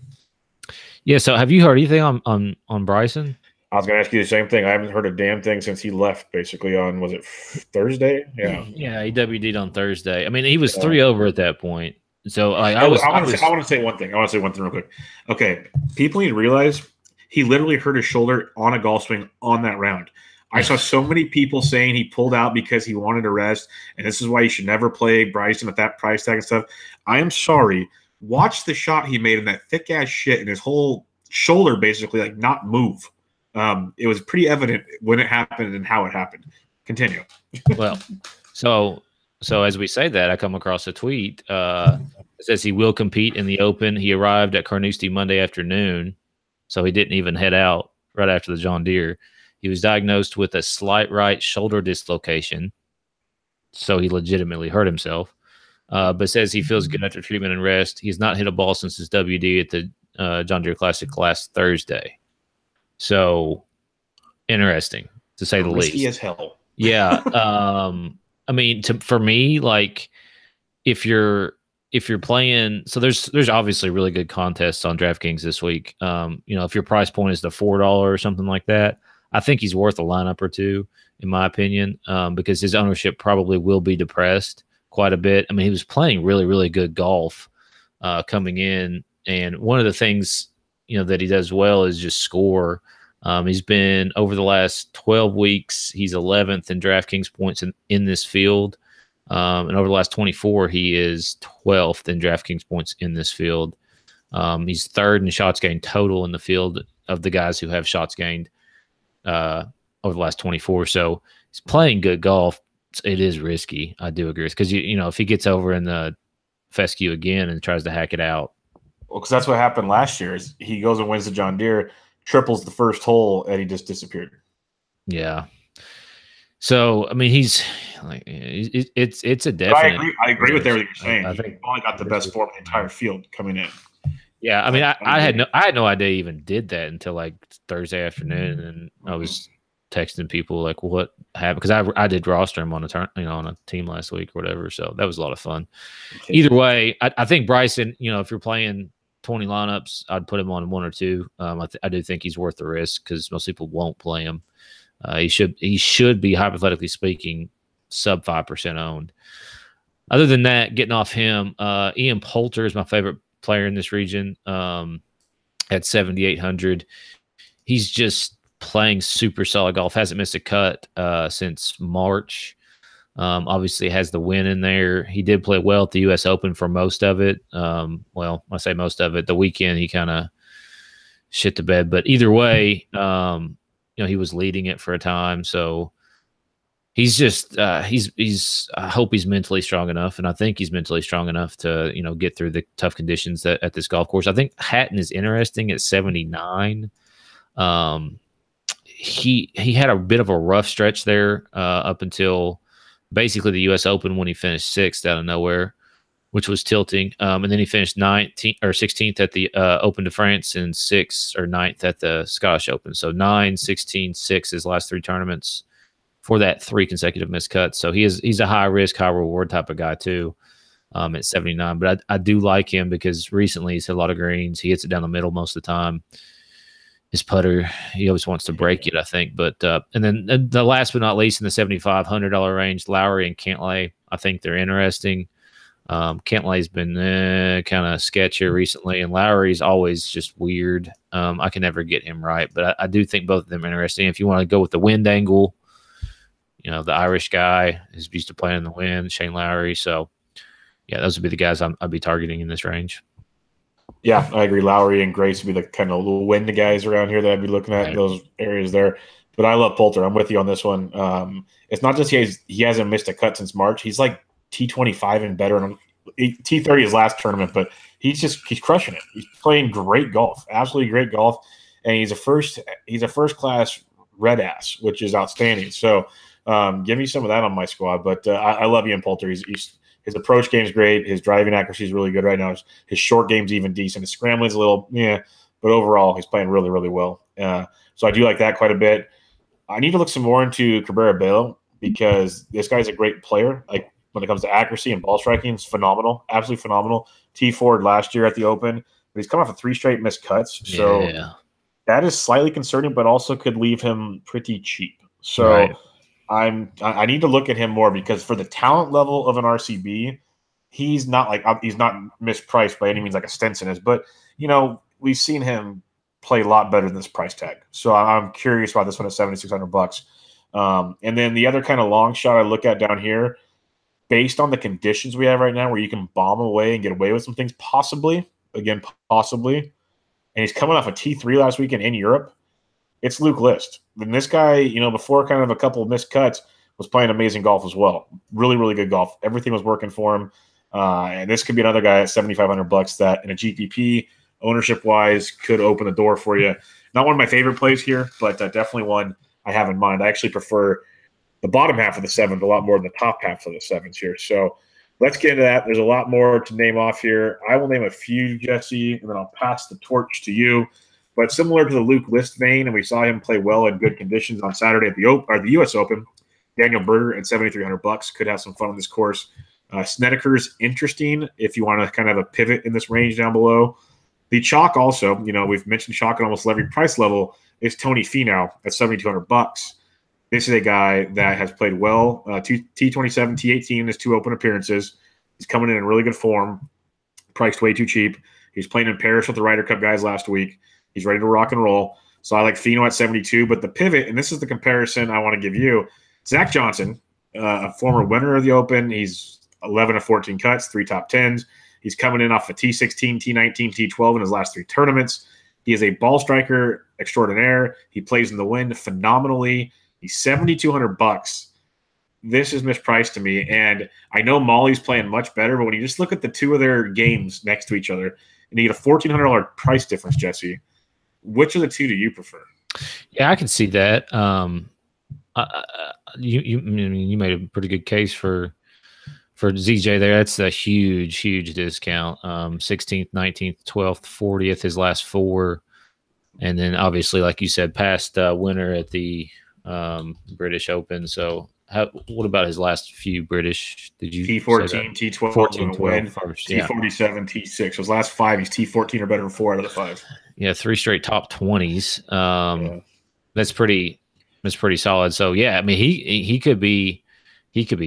Yeah, so have you heard anything on Bryson? I was going to ask you the same thing. I haven't heard a damn thing since he left, basically, on, was it Thursday? Yeah. Yeah, he WD'd on Thursday. I mean, he was 3 over at that point. So I want to say one thing. I want to say one thing real quick. Okay, people need to realize he literally hurt his shoulder on a golf swing on that round. I saw so many people saying he pulled out because he wanted to rest, and this is why you should never play Bryson at that price tag and stuff. I am sorry. Watch the shot he made in that thick ass shit, and his whole shoulder basically like not move. It was pretty evident when it happened and how it happened. Continue. Well, so as we say that, I come across a tweet. It says he will compete in the Open. He arrived at Carnoustie Monday afternoon, so he didn't even head out right after the John Deere. He was diagnosed with a slight right shoulder dislocation, so he legitimately hurt himself. But says he feels good after treatment and rest. He's not hit a ball since his WD at the John Deere Classic last Thursday. So interesting, to say the least. Risky as hell. Yeah. I mean, for me, like if you're playing, so there's obviously really good contests on DraftKings this week. If your price point is the $4 or something like that, I think he's worth a lineup or two, in my opinion, because his ownership probably will be depressed quite a bit. I mean, he was playing really, really good golf coming in, and one of the things that he does well is just score. He's been, over the last 12 weeks, he's 11th in DraftKings points in this field, and over the last 24, he is 12th in DraftKings points in this field. He's third in shots gained total in the field of the guys who have shots gained over the last 24. So he's playing good golf. It is risky. I do agree, because if he gets over in the fescue again and tries to hack it out. Well, because that's what happened last year. Is he goes and wins the John Deere, triples the first hole, and he just disappeared. Yeah. So I mean, he's like, it's a definite. I agree with everything you're saying. I think he only got the best form in the entire field coming in. Yeah, I mean, I had no idea he even did that until like Thursday afternoon, and I was texting people like, what happened? Because I did roster him on a team last week or whatever, so that was a lot of fun. Either way, I think Bryson, if you're playing 20 lineups, I'd put him on 1 or 2. I do think he's worth the risk, because most people won't play him. He should be, hypothetically speaking, sub 5% owned. Other than that, getting off him, Ian Poulter is my favorite player in this region at 7,800. He's just playing super solid golf. Hasn't missed a cut since March. Obviously has the win in there. He did play well at the U.S. Open for most of it. Well, I say most of it. The weekend he kind of shit the bed. But either way, he was leading it for a time. So he's just he's I hope he's mentally strong enough, and I think he's mentally strong enough to get through the tough conditions at this golf course. I think Hatton is interesting at 79. he had a bit of a rough stretch there up until basically the U.S. Open when he finished 6th out of nowhere, which was tilting. And then he finished 19th or 16th at the Open de France and 6th or 9th at the Scottish Open. So 9, 16, 6 his last 3 tournaments for that 3 consecutive missed cuts. So he's a high risk, high reward type of guy too at 79. But I do like him because recently he's hit a lot of greens. He hits it down the middle most of the time. His putter, he always wants to break it, I think. But and then the last but not least in the $7,500 range, Lowry and Cantlay, I think they're interesting. Cantlay's been kind of sketchy recently, and Lowry's always just weird. I can never get him right, but I do think both of them are interesting. If you want to go with the wind angle, the Irish guy is used to playing in the wind, Shane Lowry. So, yeah, those would be the guys I'd be targeting in this range. Yeah, I agree. Lowry and Grace would be the kind of little wind guys around here that I'd be looking at, those areas there. But I love Poulter. I'm with you on this one. It's not just he hasn't missed a cut since March. He's like T25 and better. T30 his last tournament, but he's crushing it. He's playing great golf, absolutely great golf, and he's a first class red ass, which is outstanding. So give me some of that on my squad. But I love Ian Poulter. His approach game is great. His driving accuracy is really good right now. His short game's even decent. His scrambling's a little but overall he's playing really, really well. So I do like that quite a bit. I need to look some more into Cabrera Bello because this guy's a great player. Like when it comes to accuracy and ball striking, it's phenomenal, absolutely phenomenal. T4 last year at the Open, but he's come off of 3 straight missed cuts. So that is slightly concerning, but also could leave him pretty cheap. So I need to look at him more because for the talent level of an RCB, he's not mispriced by any means like a Stenson is. But we've seen him play a lot better than this price tag. So I'm curious about this one at $7,600. And then the other kind of long shot I look at down here, based on the conditions we have right now, where you can bomb away and get away with some things, possibly, and he's coming off a T3 last weekend in Europe. It's Luke List. And this guy, before kind of a couple of missed cuts, was playing amazing golf as well. Really, really good golf. Everything was working for him. And this could be another guy at $7,500 that in a GPP, ownership-wise, could open the door for you. Not one of my favorite plays here, but definitely one I have in mind. I actually prefer the bottom half of the 7s a lot more than the top half of the 7s here. So let's get into that. There's a lot more to name off here. I will name a few, Jesse, and then I'll pass the torch to you. But similar to the Luke List vein, and we saw him play well in good conditions on Saturday at the U.S. Open, Daniel Berger at $7,300 could have some fun on this course. Snedeker's interesting if you want to kind of have a pivot in this range down below. The chalk also, we've mentioned chalk at almost every price level, is Tony Finau at $7,200. This is a guy that has played well. T27, T18 in his 2 Open appearances. He's coming in really good form, priced way too cheap. He's playing in Paris with the Ryder Cup guys last week. He's ready to rock and roll. So I like Finau at 72. But the pivot, and this is the comparison I want to give you, Zach Johnson, a former winner of the Open. He's 11 of 14 cuts, 3 top 10s. He's coming in off a T16, T19, T12 in his last 3 tournaments. He is a ball striker extraordinaire. He plays in the wind phenomenally. He's $7,200. This is mispriced to me. And I know Molly's playing much better, but when you just look at the 2 of their games next to each other, and you get a $1,400 price difference, Jesse, which of the 2 do you prefer? Yeah, I can see that. You made a pretty good case for ZJ there. That's a huge discount. 16th, 19th, 12th, 40th, his last 4. And then obviously, like you said, past winner at the British Open. So what about his last few British? Did you T14, T12, 14, 12 first, T47, T6. His last 5, he's T14 or better in 4 out of the 5. Yeah, 3 straight top 20s. That's pretty solid. So yeah, I mean he could be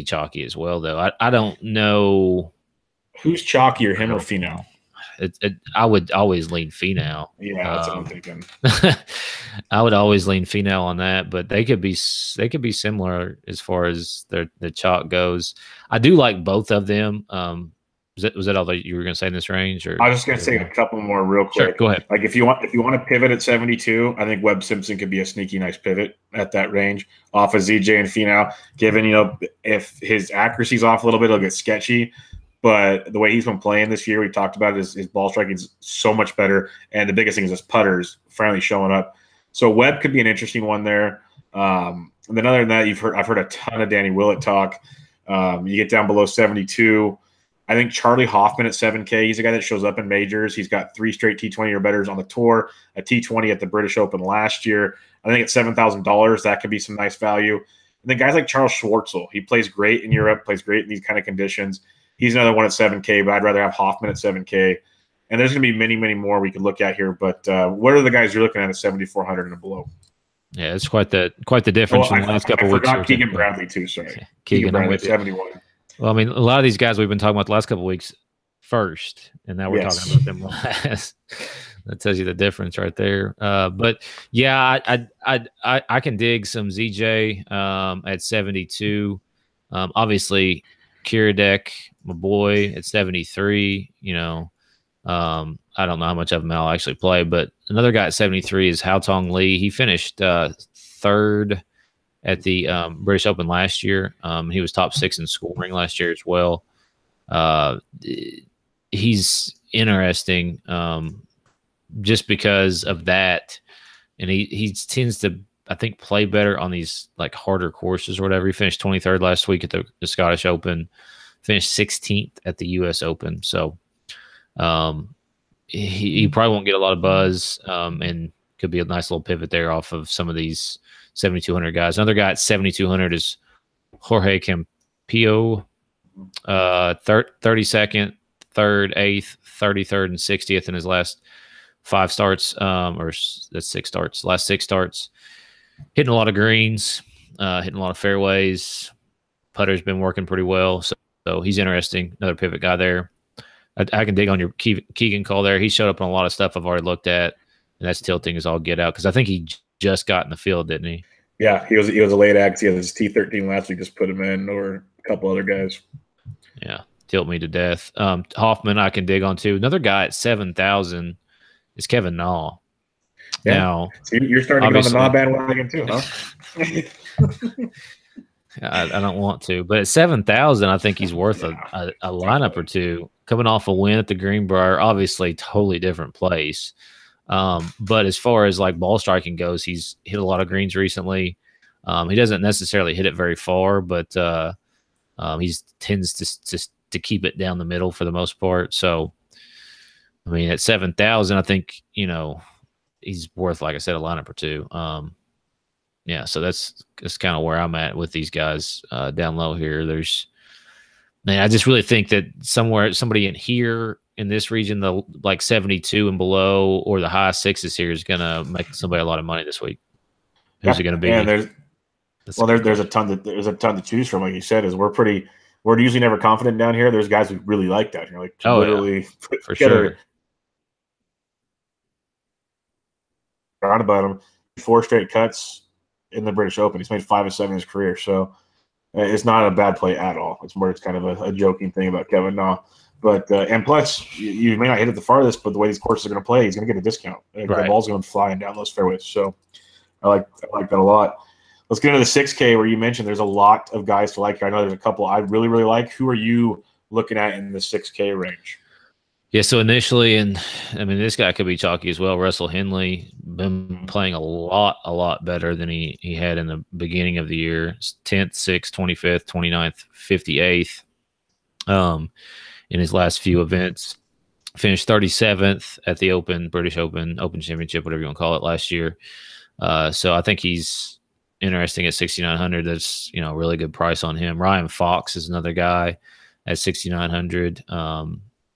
chalky as well though. I don't know who's chalkier, him or Finau. I would always lean Finau. Yeah, that's what I'm thinking. I would always lean Finau on that, but they could be similar as far as the chalk goes. I do like both of them. Was that all that you were going to say in this range? Or I was just going to say a couple more real quick. Sure, go ahead. Like if you want to pivot at 72, I think Webb Simpson could be a sneaky nice pivot at that range off of ZJ and Finau. Given if his accuracy's off a little bit, it'll get sketchy. But the way he's been playing this year, we talked about his ball striking is so much better, and the biggest thing is his putters finally showing up. So Webb could be an interesting one there. And then other than that, I've heard a ton of Danny Willett talk. You get down below 72. I think Charlie Hoffman at 7K. He's a guy that shows up in majors. He's got 3 straight T20 or betters on the tour, a T20 at the British Open last year. I think at $7,000, that could be some nice value. And then guys like Charles Schwartzel, he plays great in Europe, plays great in these kind of conditions. He's another one at 7K, but I'd rather have Hoffman at 7K. And there's going to be many, many more we could look at here. But what are the guys you're looking at 7,400 and below? Yeah, it's quite the difference in the last couple of weeks. I forgot Keegan Bradley too. Sorry, yeah, Keegan Bradley at 71. Well, I mean, a lot of these guys we've been talking about the last couple of weeks first, and now we're talking about them last. That tells you the difference right there. But yeah, I can dig some ZJ at 72. Obviously, Kiradek, my boy, at 73. You know, I don't know how much of him I'll actually play, but another guy at 73 is Hao Tong Lee. He finished third at the British Open last year. He was top 6 in scoring last year as well. He's interesting just because of that. And he tends to, I think, play better on these like harder courses or whatever. He finished 23rd last week at the Scottish Open, finished 16th at the US Open. So he probably won't get a lot of buzz and could be a nice little pivot there off of some of these 7,200 guys. Another guy at 7,200 is Jorge Campillo, 32nd, 3rd, 8th, 33rd, and 60th in his last 5 starts, or that's 6 starts, last 6 starts. Hitting a lot of greens, hitting a lot of fairways. Putter's been working pretty well, so he's interesting. Another pivot guy there. I can dig on your Keegan call there. He showed up on a lot of stuff I've already looked at, and that's tilting as all get out because I think he just got in the field, didn't he? Yeah, he was a late act. He had his T13 last week, just put him in, or a couple other guys. Yeah, tilt me to death. Hoffman I can dig on too. Another guy at 7,000 is Kevin Na. Yeah. Now, so you're starting to go on the Na bandwagon too, huh? I don't want to, but at 7,000, I think he's worth a lineup or two. Coming off a win at the Greenbrier, obviously totally different place. But as far as like ball striking goes, he's hit a lot of greens recently. He doesn't necessarily hit it very far, but he tends to keep it down the middle for the most part. So, I mean, at 7,000, I think, you know, he's worth, like I said, a lineup or two. Yeah, so that's kind of where I'm at with these guys down low here. I just really think that somebody in here in this region, the like 72 and below, or the high 6s here is going to make somebody a lot of money this week. Who's it going to be? Yeah, there's a ton to choose from. Like you said, we're usually never confident down here. There's guys we really like down here, like literally for sure. Around about him, 4 straight cuts in the British Open. He's made 5 of 7 in his career, so it's not a bad play at all. It's kind of a joking thing about Kevin Na. But and plus, you may not hit it the farthest, but the way these courses are going to play, he's going to get a discount. The ball's going to be flying down those fairways. So I like that a lot. Let's get into the 6K where you mentioned there's a lot of guys to like. I know there's a couple I really, really like. Who are you looking at in the 6K range? Yeah, so initially, and I mean, this guy could be chalky as well. Russell Henley been playing a lot better than he had in the beginning of the year. 10th, 6th, 25th, 29th, 58th in his last few events. Finished 37th at the British Open Championship, whatever you want to call it, last year. So I think he's interesting at 6,900. That's, you know, a really good price on him. Ryan Fox is another guy at 6,900.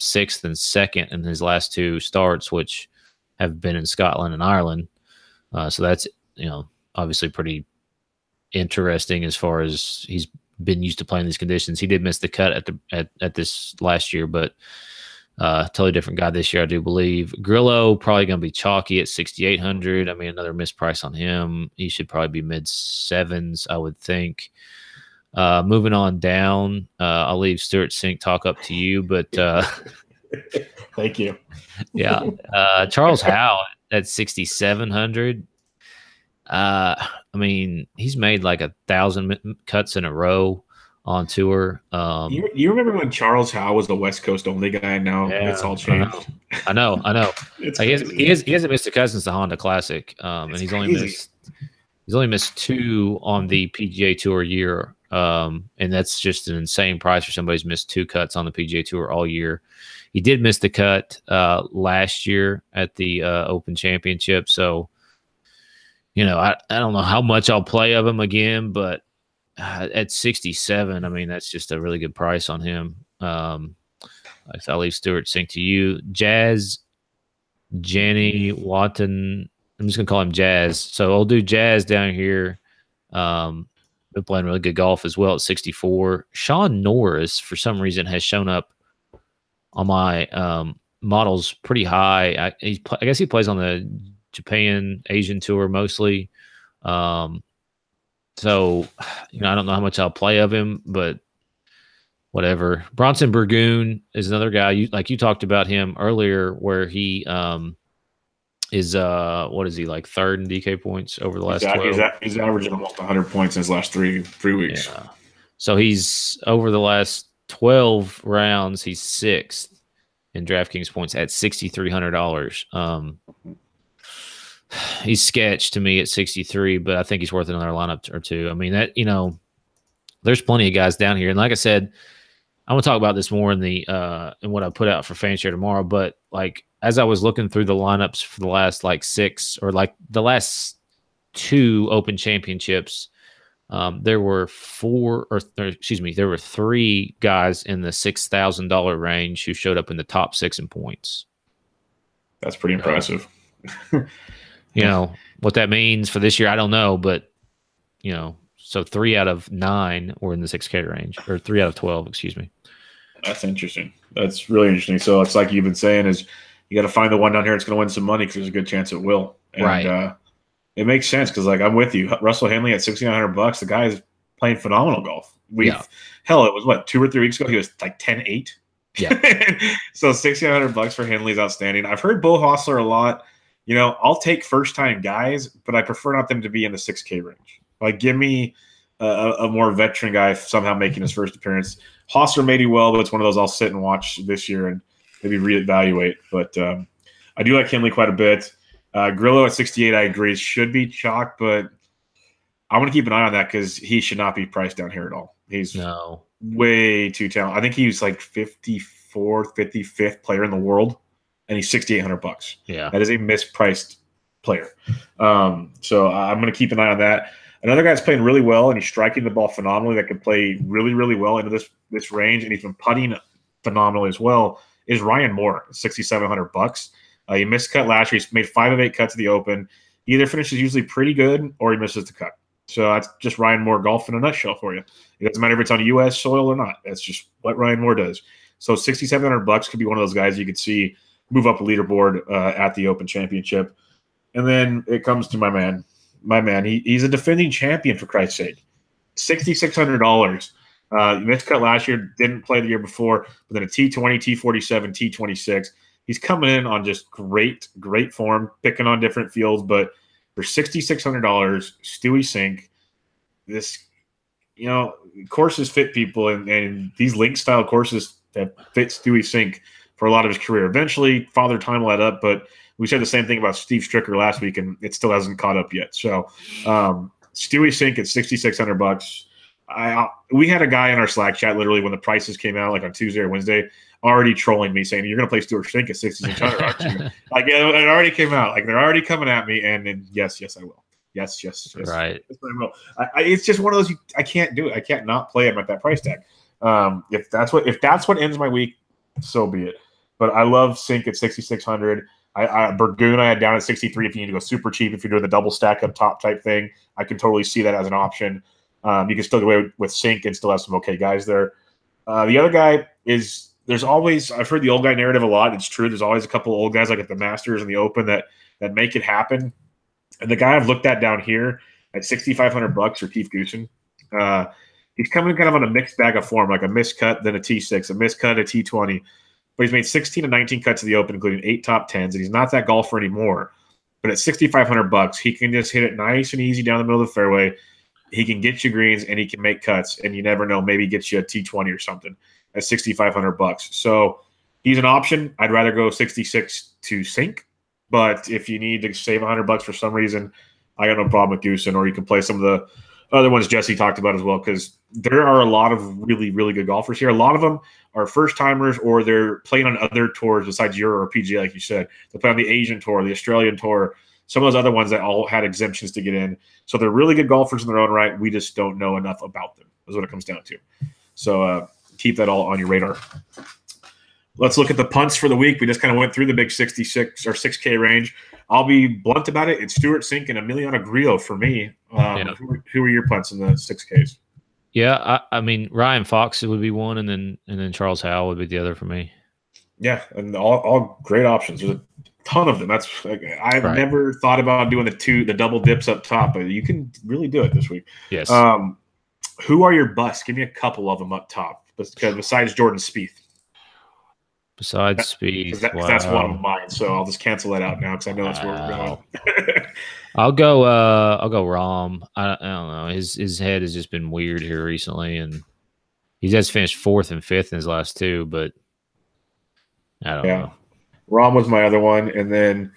6th and 2nd in his last 2 starts, which have been in Scotland and Ireland. So that's, you know, obviously pretty interesting as far as he's been used to playing these conditions. He did miss the cut at this last year, but totally different guy this year, I do believe. Grillo probably going to be chalky at 6,800. I mean, another misprice on him. He should probably be mid-7s, I would think. Moving on down, I'll leave Stuart Sink talk up to you, but thank you. Yeah, Charles Howe at 6,700. I mean, he's made like 1,000 cuts in a row on tour. You remember when Charles Howe was the West Coast only guy? Now it's all changed. I know. It's Like, crazy. he hasn't missed a cut since the Honda Classic, and he's only missed 2 on the PGA Tour year, and that's just an insane price for somebody who's missed 2 cuts on the PGA Tour all year. He did miss the cut last year at the Open Championship, so I don't know how much I'll play of him again, but at 67, I mean, that's just a really good price on him. I'll leave Stewart Sink to you. Jenny Watton. I'm just gonna call him Jazz. So I'll do Jazz down here. Been playing really good golf as well at 64. Sean Norris, for some reason, has shown up on my models pretty high. I guess he plays on the Japan Asian Tour mostly. So I don't know how much I'll play of him, but whatever. Bronson Burgoon is another guy. You talked about him earlier, where he is what is he, like, third in DK points over the last 12? He's averaging almost 100 points in his last three weeks. Yeah. So he's over the last 12 rounds, he's 6th in DraftKings points at $6,300. He's sketch to me at 63, but I think he's worth another lineup or two. I mean, that there's plenty of guys down here, and like I said, I'm gonna talk about this more in the in what I put out for Fanshare tomorrow. But like, as I was looking through the lineups for the last the last 2 Open Championships, there were 3 guys in the $6,000 range who showed up in the top 6 in points. That's pretty impressive. What that means for this year, I don't know, but so 3 out of 9 were in the 6K range, or 3 out of 12, excuse me. That's interesting. That's really interesting. So it's like you've been saying, is you got to find the one down here that's going to win some money, because there's a good chance it will. And, right. It makes sense, because I'm with you. Russell Henley at $6,900. The guy is playing phenomenal golf. Hell, it was what, 2 or 3 weeks ago he was like 10-8. Yeah. So $6,900 for Henley is outstanding. I've heard Bo Hostler a lot. I'll take first-time guys, but I prefer not them to be in the 6K range. Like, give me a more veteran guy somehow making his first appearance. Hostler may do well, but it's one of those I'll sit and watch this year and maybe reevaluate. But I do like Henley quite a bit. Grillo at 68, I agree, should be chalk, but I want to keep an eye on that, because he should not be priced down here at all. He's way too talented. I think he was like 54th, 55th player in the world, and he's $6,800. Yeah, that is a mispriced player. So I'm going to keep an eye on that. Another guy that's playing really well, and he's striking the ball phenomenally, that can play really, really well into this range, and he's been putting phenomenally as well, is Ryan Moore, $6,700. He missed cut last year. He's made 5 of 8 cuts at the Open. He either finishes usually pretty good, or he misses the cut. So that's just Ryan Moore golf in a nutshell for you. It doesn't matter if it's on U.S. soil or not. That's just what Ryan Moore does. So $6,700 could be one of those guys you could see move up a leaderboard at the Open Championship. And then it comes to my man. He's a defending champion, for Christ's sake. $6,600. Missed cut last year, didn't play the year before, but then a T20, T47, T26. He's coming in on just great form, picking on different fields. But for $6,600, Stewie Sink, this, courses fit people, and these link style courses that fit Stewie Sink for a lot of his career. Eventually, Father Time will add up, but we said the same thing about Steve Stricker last week, and it still hasn't caught up yet. So Stewie Sink at $6,600. We had a guy in our Slack chat literally when the prices came out, like on Tuesday or Wednesday, already trolling me saying, "You're going to play Stuart Sink at $6,600, aren't you?" Like, it already came out. Like, they're already coming at me, and yes, I will. Yes. Right. Yes, I will. It's just one of those. I can't do it. I can't not play him at that price tag. If that's what ends my week, so be it. But I love Sink at $6,600. Burgoon I had down at 63. If you need to go super cheap, if you're doing the double stack up top type thing, I can totally see that as an option. You can still go away with Sink and still have some okay guys there. The other guy is, I've heard the old guy narrative a lot. It's true. There's always a couple of old guys like at the Masters and the Open that make it happen. And the guy I've looked at down here at $6,500 for Keith Goosen. He's coming kind of on a mixed bag of form, like a missed cut, then a T6, a missed cut, a T20. But he's made 16 and 19 cuts of the Open, including 8 top 10s, and he's not that golfer anymore. But at $6,500, he can just hit it nice and easy down the middle of the fairway. he can get you greens and he can make cuts, and you never know, maybe gets you a T20 or something at $6,500. So he's an option. I'd rather go 66 to sink, but if you need to save $100 for some reason, I got no problem with Goosen, or you can play some of the other ones Jesse talked about as well, because there are a lot of really, really good golfers here. A lot of them are first-timers, or they're playing on other tours besides Euro or PGA, like you said. They play on the Asian Tour, the Australian Tour, some of those other ones that all had exemptions to get in. So they're really good golfers in their own right. We just don't know enough about them, is what it comes down to. So keep that all on your radar. Let's look at the punts for the week. We just kind of went through the big 66 or 6K range. I'll be blunt about it. It's Stewart Cink and Emiliano Grillo for me. Who are your punts in the 6Ks? Yeah, I mean, Ryan Fox would be one, and then Charles Howell would be the other for me. Yeah, and all great options. There's a ton of them. That's I've never thought about doing the double dips up top, but you can really do it this week. Yes. Who are your busts? Give me a couple of them up top, besides Jordan Spieth. Besides Spieth, that's one of mine. So I'll just cancel that out now because I know that's where we're going. I'll go Rahm. I don't know. His head has just been weird here recently, and he just finished 4th and 5th in his last 2, but I don't know. Rahm was my other one, and then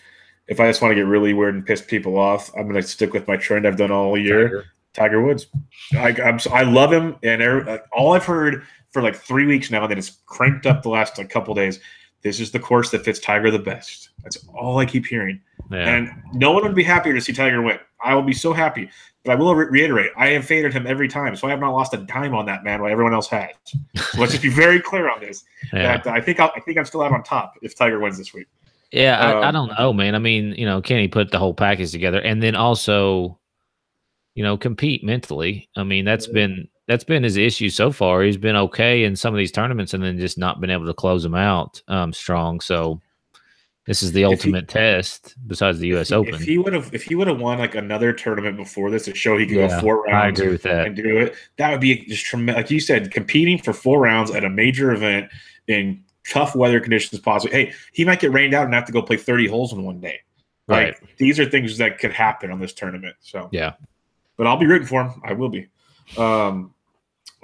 if I just want to get really weird and piss people off, I'm going to stick with my trend I've done all year. Tiger Woods. I love him, and all I've heard for like 3 weeks now that it's cranked up the last couple days. This is the course that fits Tiger the best. That's all I keep hearing. Yeah. And no one would be happier to see Tiger win. I will be so happy. But I will reiterate, I have faded him every time, so I have not lost a dime on that man while everyone else has. So let's just be very clear on this. That I think I'm still out on top if Tiger wins this week. Yeah, I don't know, man. I mean, can he put the whole package together? And then also, compete mentally. I mean, that's been his issue so far. He's been okay in some of these tournaments and then just not been able to close them out strong. So this is the ultimate test besides the U.S. Open. If he would have won like another tournament before this to show he could go 4 rounds, I agree with that, and do it, that would be just tremendous. Like you said, competing for 4 rounds at a major event in tough weather conditions, possibly. Hey, he might get rained out and have to go play 30 holes in one day. Right. Like, these are things that could happen on this tournament. So yeah, but I'll be rooting for him. I will be.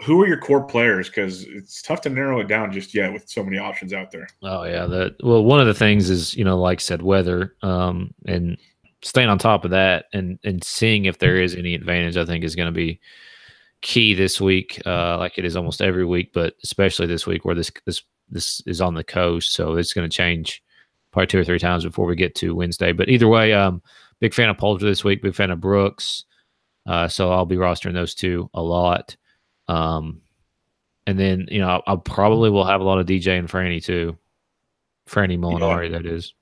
Who are your core players? Because it's tough to narrow it down just yet with so many options out there. Oh yeah, one of the things is like I said, weather, and staying on top of that and seeing if there is any advantage. I think is going to be key this week, like it is almost every week, but especially this week where this is on the coast, so it's going to change probably 2 or 3 times before we get to Wednesday. But either way, big fan of Poulter this week, big fan of Brooks, so I'll be rostering those 2 a lot. And then, I probably will have a lot of DJ and Franny too. Franny Molinari, that is.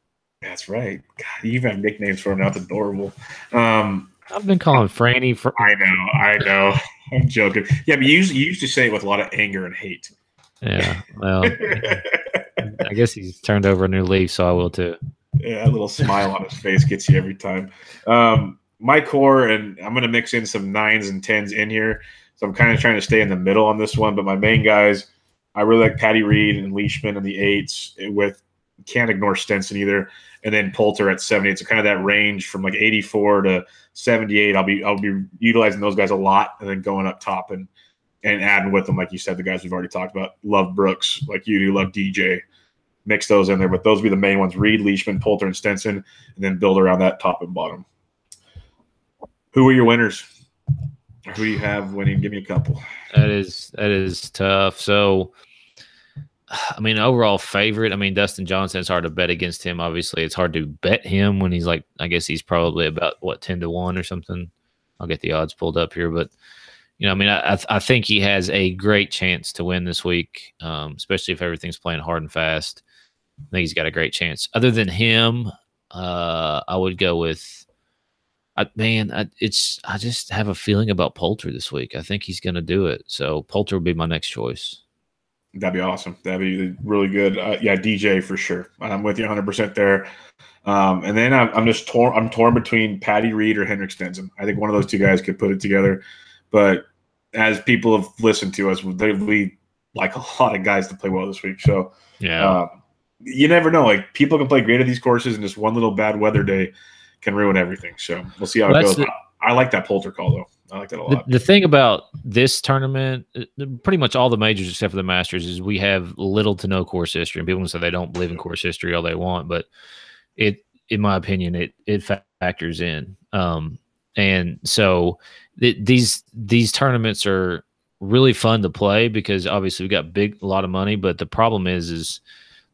That's right. God, you even have nicknames for him now. That's adorable. I've been calling Franny. I know. I'm joking. Yeah, but you used to say it with a lot of anger and hate. Yeah. Well, I guess he's turned over a new leaf, so I will too. Yeah, a little smile on his face gets you every time. My core, and I'm going to mix in some 9s and 10s in here. So I'm kind of trying to stay in the middle on this one, but my main guys, I really like Patty Reed and Leishman in the 8s. Can't ignore Stenson either, and then Poulter at 78. So kind of that range from like 84 to 78. I'll be utilizing those guys a lot, and then going up top and adding with them, like you said, the guys we've already talked about. Love Brooks, like you do. Love DJ. Mix those in there, but those will be the main ones: Reed, Leishman, Poulter, and Stenson, and then build around that top and bottom. Who are your winners? Who do you have winning? Give me a couple. That is tough. So, I mean, overall favorite. I mean, Dustin Johnson. It's hard to bet against him. Obviously, it's hard to bet him when he's like. I guess he's probably about 10-1 or something. I'll get the odds pulled up here, but I mean, I think he has a great chance to win this week, especially if everything's playing hard and fast. I think he's got a great chance. Other than him, I would go with. I just have a feeling about Poulter this week. I think he's going to do it. So Poulter would be my next choice. That'd be awesome. That'd be really good. Yeah, DJ for sure. I'm with you 100% there. And then I'm just torn. I'm torn between Patty Reed or Henrik Stenson. I think one of those 2 guys could put it together. But as people have listened to us, we like a lot of guys to play well this week. So yeah, you never know. Like, people can play great at these courses, and just one little bad weather day can ruin everything. So we'll see how it goes. I like that Poulter call, though. I like that a lot. The thing about this tournament, pretty much all the majors except for the Masters, is we have little to no course history. And people can say they don't believe in course history all they want, but it, in my opinion, it factors in. And so these tournaments are really fun to play because obviously we got a lot of money, but the problem is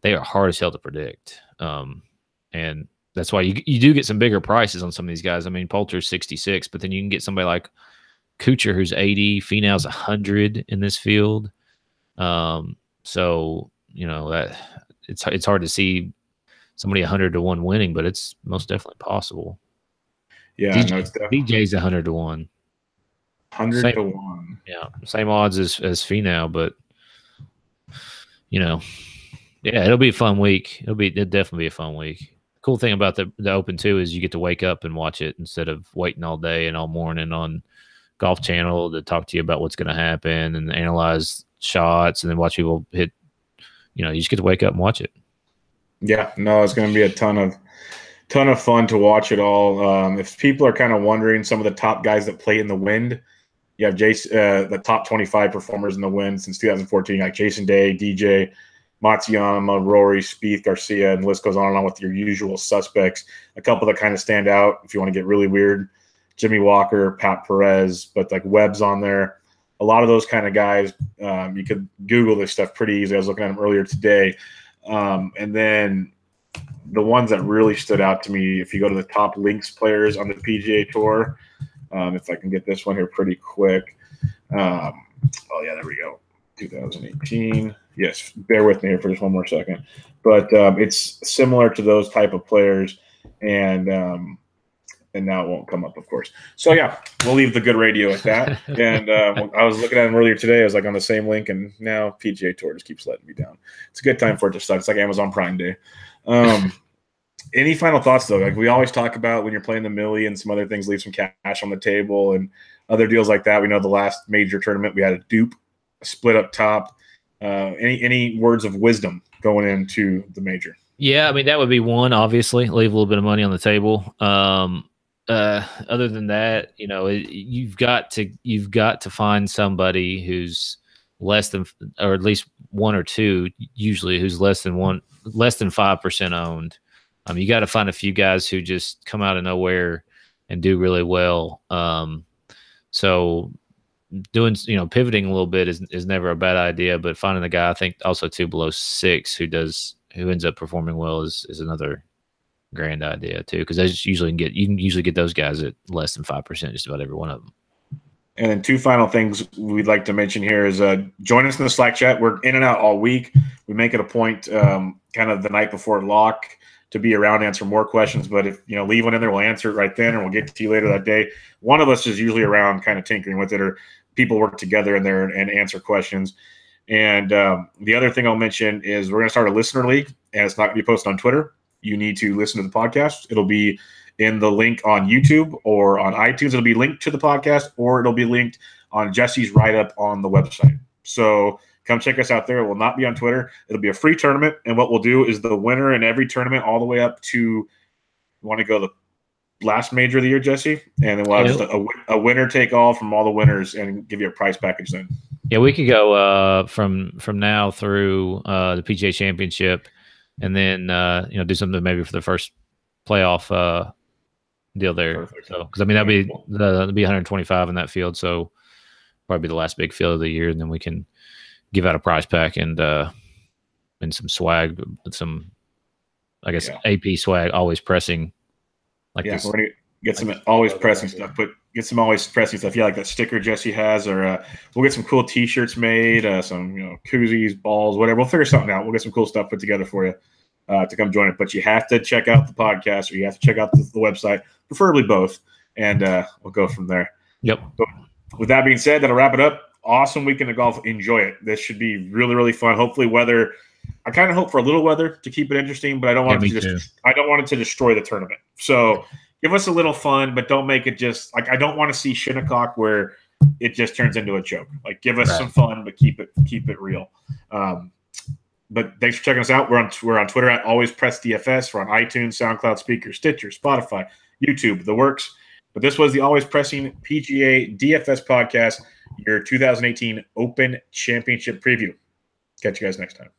they are hard as hell to predict. And that's why you do get some bigger prices on some of these guys. I mean, Poulter's 66, but then you can get somebody like Kuchar who's 80, Finau's 100 in this field. So that it's hard to see somebody 100 to 1 winning, but it's most definitely possible. Yeah, it's definitely DJ's 100 to 1. 100 to 1. Yeah, same odds as Finau, but yeah, it'll be a fun week. It'll definitely be a fun week. Cool thing about the Open too is you get to wake up and watch it instead of waiting all day and all morning on Golf Channel to talk to you about what's going to happen and analyze shots and then watch people hit. You just get to wake up and watch it. Yeah, no, it's going to be a ton of fun to watch it all. If people are kind of wondering, some of the top guys that play in the wind, you have the top 25 performers in the wind since 2014, like Jason Day, DJ, Matsuyama, Rory, Spieth, Garcia, and the list goes on and on with your usual suspects. A couple that kind of stand out if you want to get really weird: Jimmy Walker, Pat Perez, but like Webb's on there. A lot of those kind of guys, you could Google this stuff pretty easy. I was looking at them earlier today. And then the ones that really stood out to me, if you go to the top links players on the PGA Tour, if I can get this one here pretty quick. Oh, yeah, there we go. 2018. Yes, bear with me here for just one more second. But it's similar to those type of players, and now it won't come up, of course. So, yeah, we'll leave the good radio at that. And I was looking at him earlier today. I was like on the same link, and now PGA Tour just keeps letting me down. It's a good time for it to start. It's like Amazon Prime Day. Any final thoughts, though? Like we always talk about when you're playing the Millie and some other things, leave some cash on the table and other deals like that. We know the last major tournament we had a dupe, a split up top. Any words of wisdom going into the major? Yeah, I mean that would be one. Obviously, leave a little bit of money on the table. Other than that, you've got to find somebody who's less than, or at least one or two, usually who's less than 5% owned. You got to find a few guys who just come out of nowhere and do really well. So doing, pivoting a little bit is never a bad idea, but finding a guy, I think also two below 6 who ends up performing well is another grand idea too. Cause you can usually get those guys at less than 5%, just about every one of them. And then two final things we'd like to mention here is join us in the Slack chat. We're in and out all week. We make it a point kind of the night before lock to be around, answer more questions. But if, leave one in there, we'll answer it right then, and we'll get to you later that day. One of us is usually around kind of tinkering with it, or people work together in there and answer questions. And the other thing I'll mention is we're going to start a listener league, and it's not going to be posted on Twitter. You need to listen to the podcast. It'll be in the link on YouTube or on iTunes. It'll be linked to the podcast, or it'll be linked on Jesse's write-up on the website. So come check us out there. It will not be on Twitter. It'll be a free tournament, and what we'll do is the winner in every tournament all the way up to, you want to go the last major of the year, Jesse? And then we'll have just a winner-take-all from all the winners and give you a prize package then. Yeah, we could go from now through the PGA Championship, and then do something maybe for the first playoff deal there. Perfect. So, because that'd be 125 in that field, so probably be the last big field of the year, and then we can give out a prize pack and some swag, some AP swag, always pressing. We're gonna get some always pressing stuff. Get some always pressing stuff. Yeah, like that sticker Jesse has, or we'll get some cool T-shirts made, some koozies, balls, whatever. We'll figure something out. We'll get some cool stuff put together for you to come join it. But you have to check out the podcast, or you have to check out the website, preferably both, and we'll go from there. Yep. But with that being said, that'll wrap it up. Awesome weekend of golf. Enjoy it. This should be really, really fun. Hopefully, weather. I kind of hope for a little weather to keep it interesting, but I don't want it to destroy the tournament. So give us a little fun, but don't make it just like, I don't want to see Shinnecock where it just turns into a joke. Like, give us some fun, but keep it real. But thanks for checking us out. We're on Twitter at AlwaysPressDFS. We're on iTunes, SoundCloud, Speaker, Stitcher, Spotify, YouTube, the works. But this was the Always Pressing PGA DFS podcast, your 2018 Open Championship preview. Catch you guys next time.